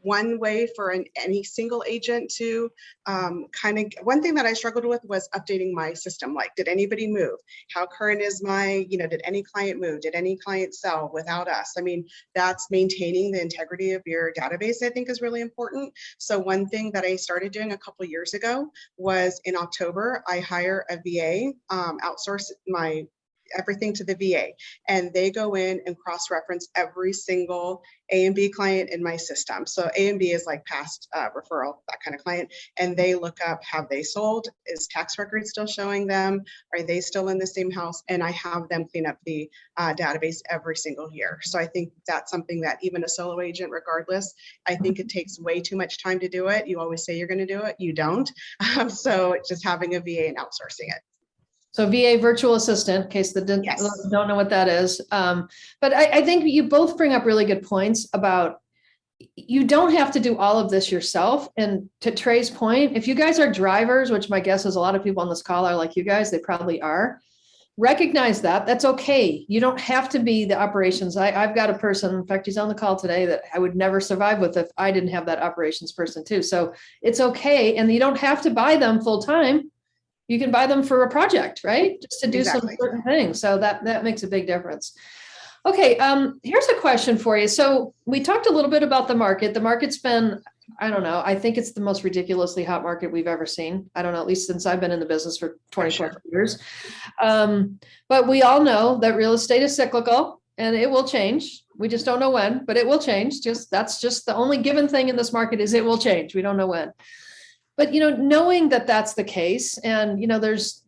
One way for any single agent to one thing that I struggled with was updating my system. Like, did anybody move? How current is my, did any client move? Did any client sell without us? I mean, that's maintaining the integrity of your database, I think, is really important. So one thing that I started doing a couple years ago was in October, I hire a VA, outsource everything to the VA, and they go in and cross-reference every single A and B client in my system. So A and B is like past referral, that kind of client, and they look up, have they sold? Is tax record still showing them? Are they still in the same house? And I have them clean up the database every single year. So I think that's something that even a solo agent, regardless, I think it takes way too much time to do it. You always say you're going to do it, you don't. So just having a VA and outsourcing it. So VA virtual assistant, in case the don't know what that is. But I think you both bring up really good points about you don't have to do all of this yourself. And to Trey's point, if you guys are drivers, which my guess is a lot of people on this call are like you guys, they probably are, recognize that. That's okay. You don't have to be the operations. I've got a person, in fact, he's on the call today, that I would never survive with if I didn't have that operations person too. So it's okay. And you don't have to buy them full time. You can buy them for a project, right? Just to do some certain things. So that makes a big difference. Okay, here's a question for you. So we talked a little bit about the market. The market's been, I don't know, I think it's the most ridiculously hot market we've ever seen. I don't know, at least since I've been in the business for 24 years. But we all know that real estate is cyclical and it will change. We just don't know when, but it will change. That's just the only given thing in this market is it will change. We don't know when. But, knowing that that's the case and, there's,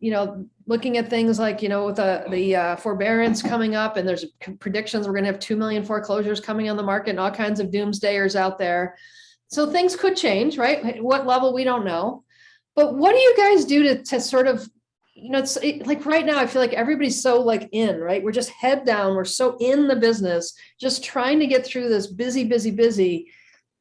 looking at things like, with the forbearance coming up and there's predictions, we're going to have 2 million foreclosures coming on the market and all kinds of doomsdayers out there. So things could change, right? At what level, we don't know. But what do you guys do to sort of, like right now, I feel like everybody's so like in, right? We're just head down. We're so in the business, just trying to get through this busy.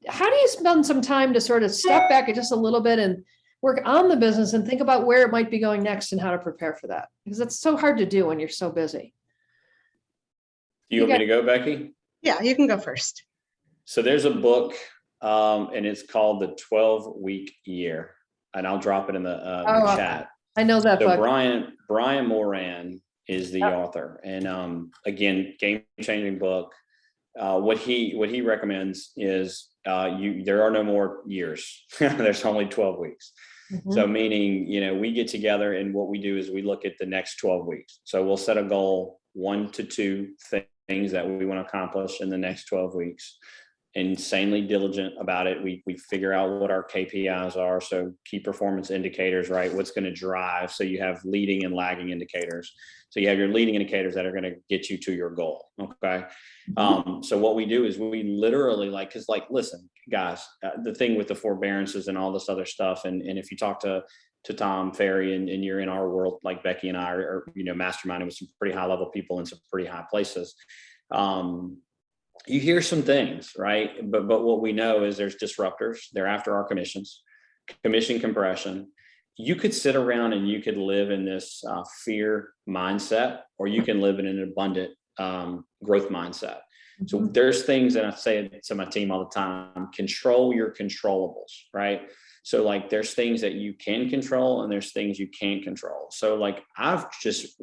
How do you spend some time to sort of step back just a little bit and work on the business and think about where it might be going next and how to prepare for that? Because it's so hard to do when you're so busy. Do you want me to go, Becky? Yeah, you can go first. So there's a book, and it's called The 12-Week Year, and I'll drop it in the chat. I know that book. Brian Moran is the author, and again, game-changing book. What he recommends is there are no more years. There's only 12 weeks. Mm-hmm. So meaning, we get together and what we do is we look at the next 12 weeks. So we'll set a goal, 1 to 2 things that we want to accomplish in the next 12 weeks. Insanely diligent about it. We figure out what our KPIs are. So key performance indicators, right? What's going to drive. So you have leading and lagging indicators. So you have your leading indicators that are going to get you to your goal. Okay. So what we do is we literally listen, guys, the thing with the forbearances and all this other stuff. And if you talk to Tom Ferry and you're in our world, like Becky and I are masterminding with some pretty high level people in some pretty high places. You hear some things, right? But what we know is there's disruptors. They're after our commissions, commission compression. You could sit around and you could live in this fear mindset, or you can live in an abundant growth mindset. Mm-hmm. So there's things that I say to my team all the time, control your controllables, right? So there's things that you can control and there's things you can't control. So I've just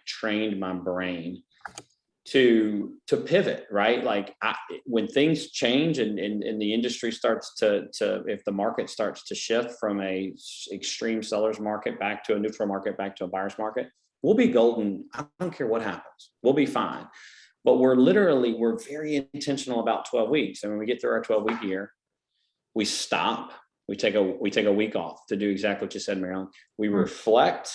trained my brain to pivot, right? When things change and the industry starts to if the market starts to shift from a extreme seller's market back to a neutral market, back to a buyer's market, we'll be golden. I don't care what happens. We'll be fine. But we're very intentional about 12 weeks. And when we get through our 12-week year, we stop, we take a week off to do exactly what you said, Marilyn. We reflect,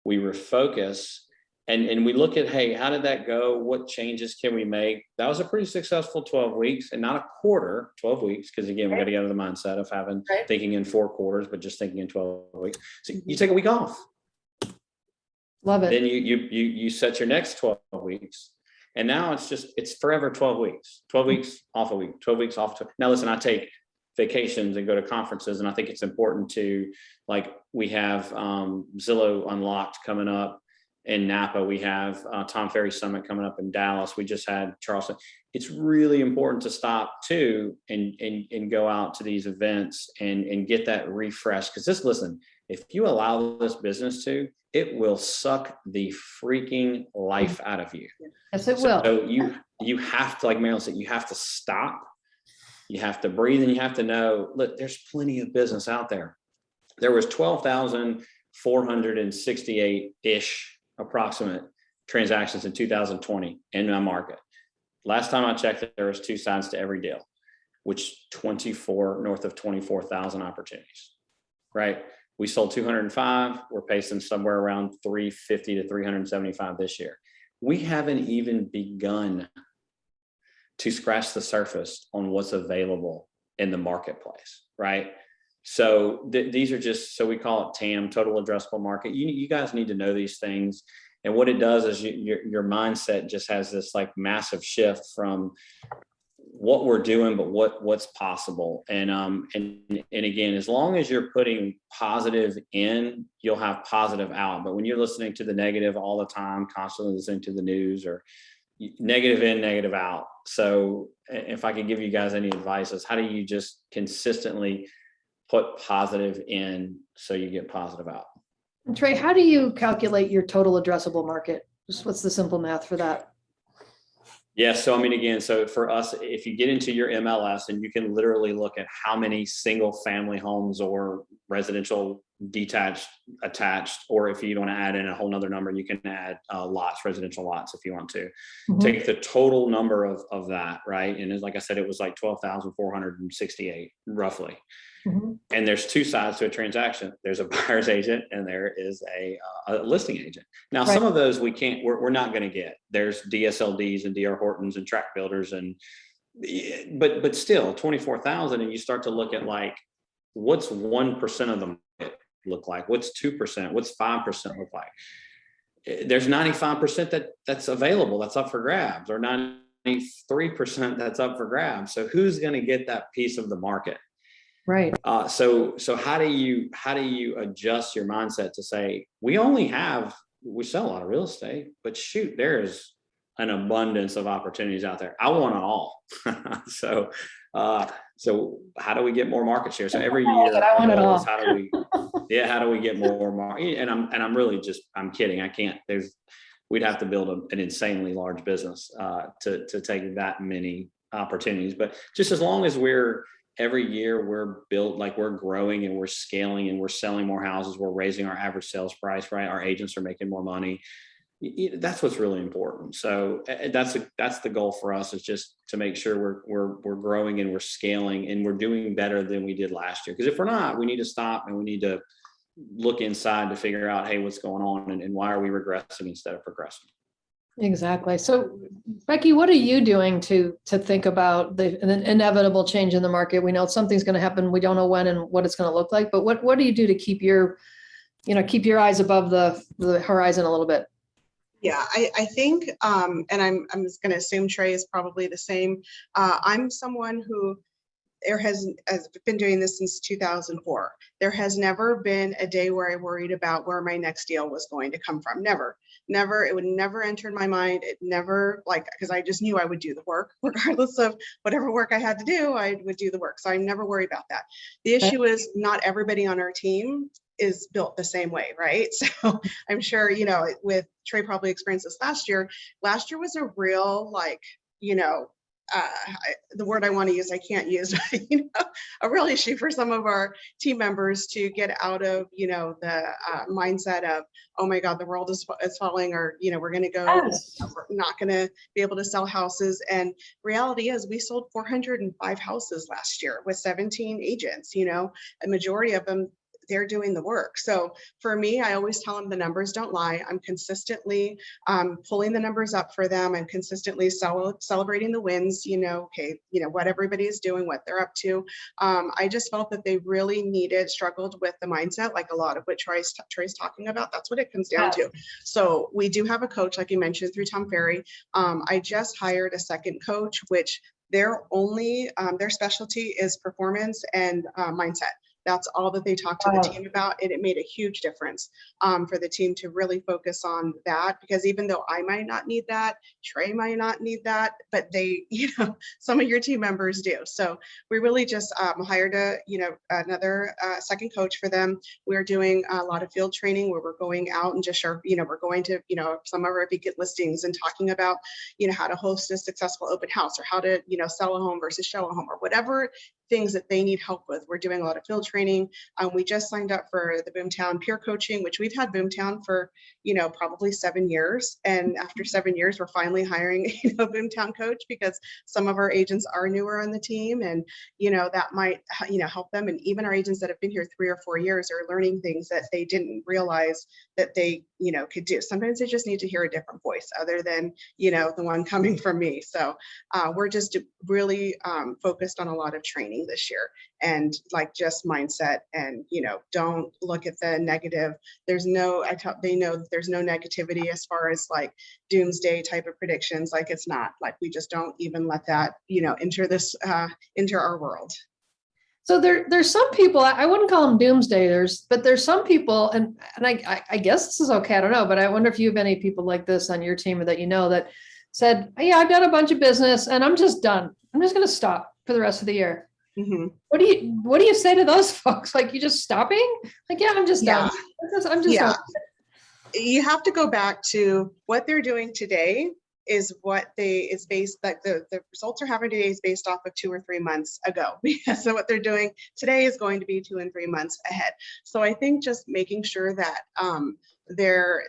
we refocus, and we look at, hey, how did that go? What changes can we make? That was a pretty successful 12 weeks and not a quarter, 12 weeks. Because again, we got to get out of the mindset of thinking in 4 quarters, but just thinking in 12 weeks. So you take a week off. Love it. Then you set your next 12 weeks. And now it's forever 12 weeks, 12 weeks off a week, 12 weeks off. Now, listen, I take vacations and go to conferences. And I think it's important to, we have Zillow Unlocked coming up in Napa. We have Tom Ferry Summit coming up in Dallas. We just had Charleston. It's really important to stop too and go out to these events and get that refresh. Because listen, if you allow this business to, it will suck the freaking life out of you. Yes, it will. So you have to, like Marilyn said, you have to stop, you have to breathe, and you have to know, look, there's plenty of business out there. There was 12,468-ish approximate transactions in 2020 in my market. Last time I checked, there was 2 sides to every deal, which north of 24,000 opportunities, right? We sold 205. We're pacing somewhere around 350 to 375 this year. We haven't even begun to scratch the surface on what's available in the marketplace, right? So these are just, so we call it TAM, total addressable market. You guys need to know these things. And what it does is your mindset just has this massive shift from what we're doing, but what's possible. And again, as long as you're putting positive in, you'll have positive out. But when you're listening to the negative all the time, constantly listening to the news, or negative in, negative out. So if I could give you guys any advice, is how do you just consistently put positive in so you get positive out? And Trey, how do you calculate your total addressable market? Just what's the simple math for that? Yeah. So, I mean, again, so for us, if you get into your MLS and you can literally look at how many single family homes or residential detached, attached, or if you want to add in a whole nother number, you can add lots, residential lots, if you want to take the total number of that. Right. And like I said, it was like 12,468 roughly. And there's two sides to a transaction. There's a buyer's agent and there is a listing agent. Now, some of those we're not going to get. There's DSLDs and DR Hortons and track builders but still 24,000. And you start to look at like, what's 1% of the market look like? What's 2%? What's 5% look like? There's 95% that's available, that's up for grabs, or 93% that's up for grabs. So who's going to get that piece of the market? Right. So how do you adjust your mindset to say, we sell a lot of real estate, but shoot, there's an abundance of opportunities out there. I want it all. So how do we get more market share? So every year, I want it all. How do we get more market? And I'm really I'm kidding. I can't, we'd have to build an insanely large business to take that many opportunities. But just as long as every year we're growing and we're scaling and we're selling more houses, we're raising our average sales price, right? Our agents are making more money. That's what's really important. So that's the goal for us, is just to make sure we're growing and we're scaling and we're doing better than we did last year. Because if we're not, we need to stop and we need to look inside to figure out, hey, what's going on and why are we regressing instead of progressing? Exactly. So, Becky, what are you doing to think about the inevitable change in the market? We know something's going to happen. We don't know when and what it's going to look like. But what do you do to keep your eyes above the horizon a little bit? Yeah, I think, and I'm just going to assume Trey is probably the same. I'm someone who has been doing this since 2004. There has never been a day where I worried about where my next deal was going to come from. Never. It would never enter my mind. It never, because I just knew I would do the work, regardless of whatever work I had to do, I would do the work. So I never worry about that. The issue is not everybody on our team is built the same way, right? So I'm sure, with Trey probably experienced this last year. Last year was a real, the word I want to use, I can't use, a real issue for some of our team members to get out of, the mindset of, oh my God, the world is falling, or, we're going to go, we're not going to be able to sell houses. And reality is we sold 405 houses last year with 17 agents, a majority of them, they're doing the work. So for me, I always tell them the numbers don't lie. I'm consistently pulling the numbers up for them. I'm consistently celebrating the wins, what everybody is doing, what they're up to. I just felt that they really struggled with the mindset, like a lot of what Trey's talking about. That's what it comes down to. So we do have a coach, like you mentioned, through Tom Ferry. I just hired a second coach, which their specialty is performance and mindset. That's all that they talked to the team about. And it made a huge difference for the team to really focus on that, because even though I might not need that, Trey might not need that, but they, some of your team members do. So we really just hired another second coach for them. We're doing a lot of field training where we're going out and we're going to, some of our vacant listings and talking about, how to host a successful open house, or how to, sell a home versus show a home, or whatever things that they need help with. We're doing a lot of field training. We just signed up for the Boomtown peer coaching, which we've had Boomtown for, probably 7 years. And after 7 years, we're finally hiring, a Boomtown coach, because some of our agents are newer on the team, and, that might, help them. And even our agents that have been here 3 or 4 years are learning things that they didn't realize that they, could do. Sometimes they just need to hear a different voice other than, the one coming from me. So we're just really focused on a lot of training this year, and just mindset, and don't look at the negative. They know that there's no negativity as far as doomsday type of predictions. It's not, we just don't even let that enter our world. So there's some people, I wouldn't call them doomsdayers, but there's some people, and I guess this is okay, I don't know, but I wonder if you have any people like this on your team that that said, yeah, I've got a bunch of business and I'm just done. I'm just going to stop for the rest of the year. Mm-hmm. What do you say to those folks? You just stopping? Yeah, I'm just done. I'm just done. You have to go back to what they're doing today is what is based, like the results are having today is based off of 2 or 3 months ago. So what they're doing today is going to be 2 and 3 months ahead. So I think just making sure that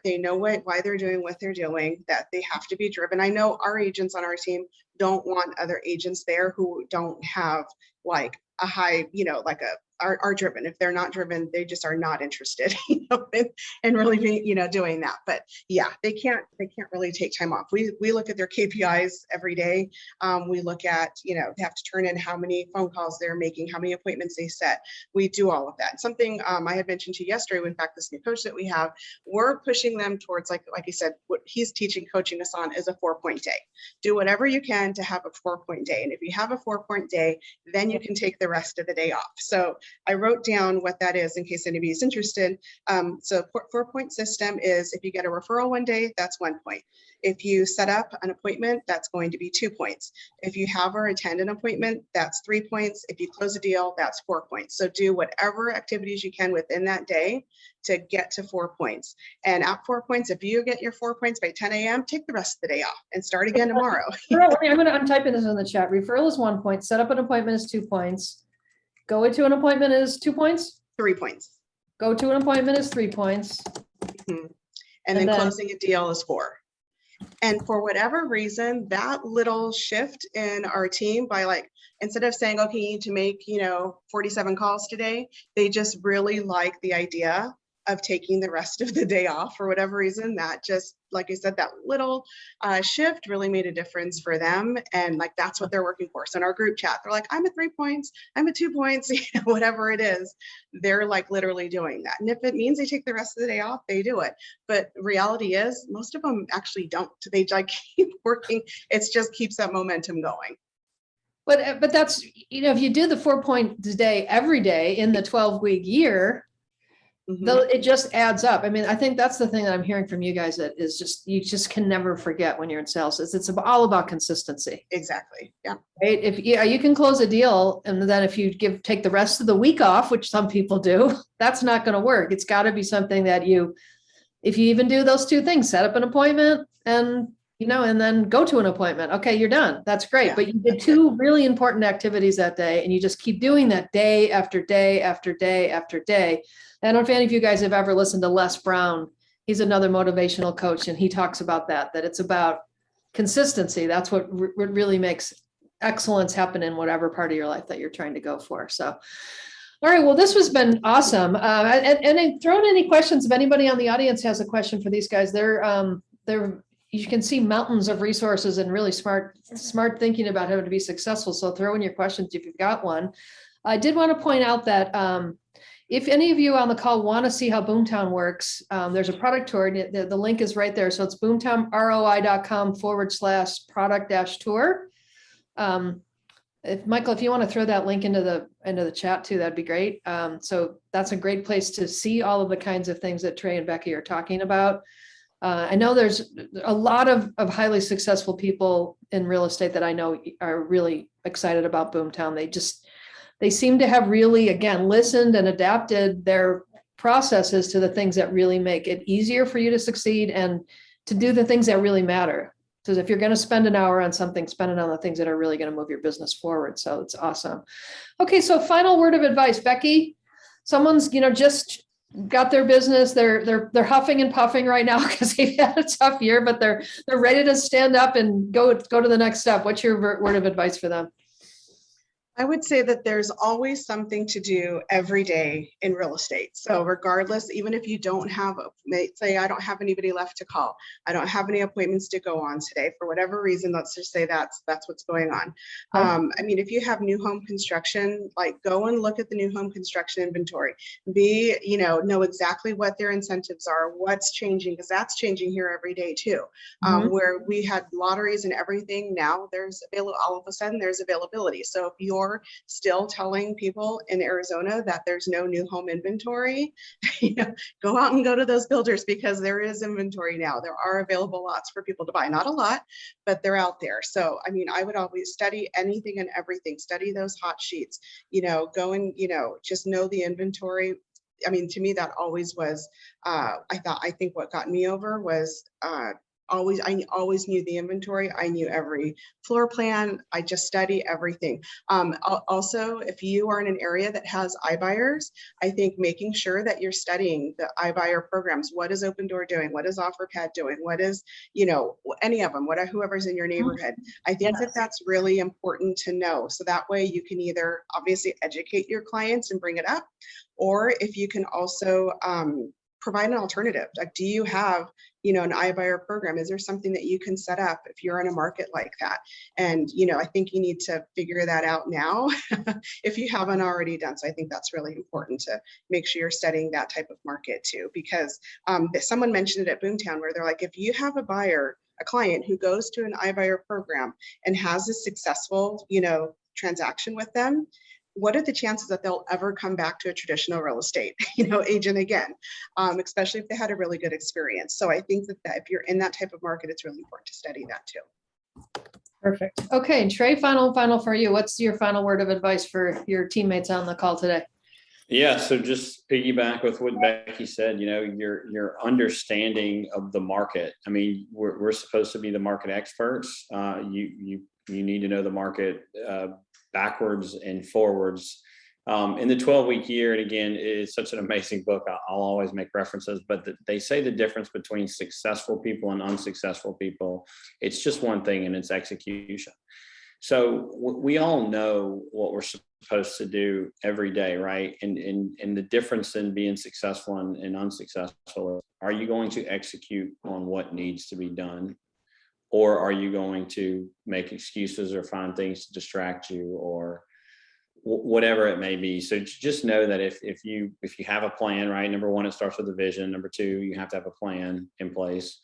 they know why they're doing what they're doing, that they have to be driven. I know our agents on our team don't want other agents there who don't have like a high, like are driven. If they're not driven, they just are not interested, in really being, doing that. But yeah, they can't really take time off. We look at their KPIs every day. We look at, they have to turn in how many phone calls they're making, how many appointments they set. We do all of that. Something I had mentioned to you yesterday, in fact, this new coach that we have, we're pushing them towards, like he said, what he's coaching us on is a 4-point day. Do whatever you can to have a 4-point day. And if you have a 4-point day, then you can take the rest of the day off. So I wrote down what that is in case anybody's interested. So 4-point system is if you get a referral one day, that's 1 point. If you set up an appointment, that's going to be 2 points. If you have or attend an appointment, that's 3 points. If you close a deal, that's 4 points. So do whatever activities you can within that day to get to 4 points. And at 4 points, if you get your 4 points by 10 a.m., take the rest of the day off and start again tomorrow. I'm typing this in the chat. Referral is 1 point. Set up an appointment is 2 points. Go into an appointment is 2 points? 3 points. Go to an appointment is 3 points. Mm-hmm. And then closing a deal is 4. And for whatever reason, that little shift in our team by like, instead of saying, okay, you need to make, 47 calls today, they just really like the idea of taking the rest of the day off for whatever reason. That just, like I said, that little shift really made a difference for them. And like, that's what they're working for. So in our group chat, they're like, I'm at 3 points, I'm at 2 points, whatever it is, they're like literally doing that. And if it means they take the rest of the day off, they do it. But reality is most of them actually don't. They like keep working. It just keeps that momentum going. But that's, if you do the 4 points a day every day in the 12-week year, though it just adds up. I mean, I think that's the thing that I'm hearing from you guys, that is just, you just can never forget when you're in sales. It's all about consistency. Exactly. Yeah. Right. If you can close a deal, and then if you take the rest of the week off, which some people do, that's not going to work. It's got to be something that if you even do those 2 things, set up an appointment and then go to an appointment. Okay, you're done. That's great. Yeah, but you did 2 really important activities that day, and you just keep doing that day after day after day after day. I don't know if any of you guys have ever listened to Les Brown. He's another motivational coach, and he talks about that it's about consistency. That's what really makes excellence happen in whatever part of your life that you're trying to go for. So, all right, well, this has been awesome. And throw in any questions if anybody on the audience has a question for these guys. They're you can see mountains of resources and really smart thinking about how to be successful. So throw in your questions if you've got one. I did want to point out that if any of you on the call want to see how Boomtown works, there's a product tour. The link is right there. So it's boomtownroi.com/product-tour. Michael, if you want to throw that link into the chat too, that'd be great. So that's a great place to see all of the kinds of things that Trey and Becky are talking about. I know there's a lot of highly successful people in real estate that I know are really excited about Boomtown. They seem to have really, again, listened and adapted their processes to the things that really make it easier for you to succeed and to do the things that really matter. Because if you're going to spend an hour on something, spend it on the things that are really going to move your business forward. So it's awesome. Okay, so final word of advice, Becky. Someone's, just got their business. They're huffing and puffing right now because they've had a tough year, but they're ready to stand up and go to the next step. What's your word of advice for them? I would say that there's always something to do every day in real estate. So regardless, even if you don't have, say I don't have anybody left to call, I don't have any appointments to go on today for whatever reason, let's just say that's what's going on. I mean, if you have new home construction, like go and look at the new home construction inventory, know exactly what their incentives are, what's changing, because that's changing here every day too. Where we had lotteries and everything, now there's all of a sudden there's availability. So if you're still telling people in Arizona that there's no new home inventory, go out and go to those builders, because there is inventory now. There are available lots for people to buy. Not a lot, but they're out there. So, I mean, I would always study anything and everything, study those hot sheets, go and, just know the inventory. I mean, to me, that always was, I think what got me over was I always knew the inventory. I knew every floor plan. I just study everything. Also, if you are in an area that has iBuyers, I think making sure that you're studying the iBuyer programs. What is Open Door doing? What is OfferPad doing? What is, any of them, whoever's in your neighborhood. I think that that's really important to know. So that way you can either obviously educate your clients and bring it up, or if you can also provide an alternative. Like, do you have, an iBuyer program? Is there something that you can set up if you're in a market like that? And, I think you need to figure that out now if you haven't already done. So I think that's really important to make sure you're studying that type of market too, because someone mentioned it at Boomtown where they're like, if you have a client who goes to an iBuyer program and has a successful, transaction with them, what are the chances that they'll ever come back to a traditional real estate, agent again, especially if they had a really good experience. So I think that if you're in that type of market, it's really important to study that too. Perfect. Okay, Trey, final for you. What's your final word of advice for your teammates on the call today? Yeah, so just piggyback with what Becky said, your understanding of the market. I mean, we're supposed to be the market experts. You need to know the market backwards and forwards. In the 12-week year, and again, it's such an amazing book. I'll always make references, but they say the difference between successful people and unsuccessful people, it's just one thing, and it's execution. So we all know what we're supposed to do every day, right? And the difference in being successful and unsuccessful, are you going to execute on what needs to be done? Or are you going to make excuses or find things to distract you or whatever it may be? So just know that if you have a plan, right? Number one, it starts with a vision. Number two, you have to have a plan in place,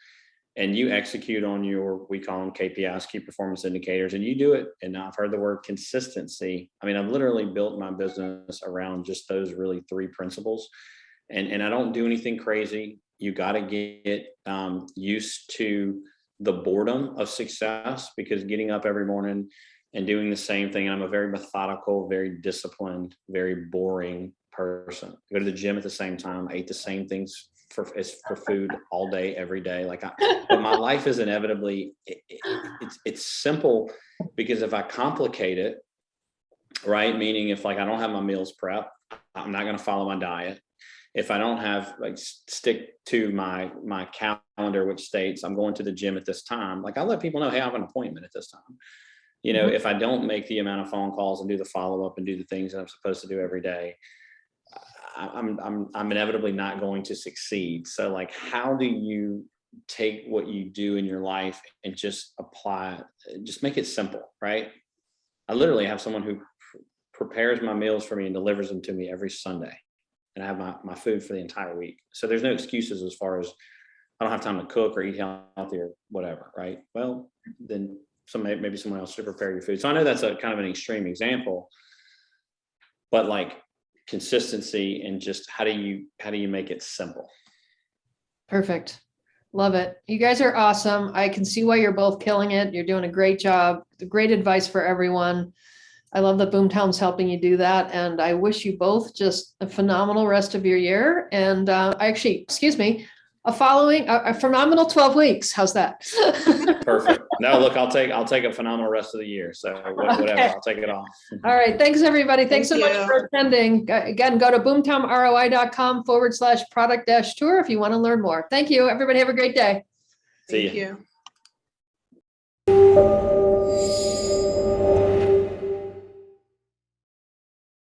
and you execute on we call them KPIs, key performance indicators, and you do it. And I've heard the word consistency. I mean, I've literally built my business around just those really three principles. And I don't do anything crazy. You got to get used to the boredom of success, because getting up every morning and doing the same thing. And I'm a very methodical, very disciplined, very boring person. I go to the gym at the same time. I eat the same things for food all day, every day. But my life is inevitably, it's simple, because if I complicate it, right? Meaning if I don't have my meals prep, I'm not going to follow my diet. If I don't have stick to my calendar, which states I'm going to the gym at this time, I let people know, hey, I have an appointment at this time. If I don't make the amount of phone calls and do the follow-up and do the things that I'm supposed to do every day, I'm inevitably not going to succeed. So how do you take what you do in your life and just apply it, just make it simple, right? I literally have someone who prepares my meals for me and delivers them to me every Sunday. And I have my food for the entire week. So there's no excuses as far as I don't have time to cook or eat healthy or whatever, right? Well, then maybe someone else should prepare your food. So I know that's a kind of an extreme example, but consistency and just how do you make it simple? Perfect. Love it. You guys are awesome. I can see why you're both killing it. You're doing a great job. Great advice for everyone. I love that Boomtown's helping you do that. And I wish you both just a phenomenal rest of your year. And a phenomenal 12 weeks. How's that? Perfect. No, look, I'll take a phenomenal rest of the year. So whatever, okay. I'll take it off. All right. Thanks, everybody. Thanks so much for attending. Again, go to boomtownroi.com/product-tour if you want to learn more. Thank you. Everybody have a great day. See you. Thank you.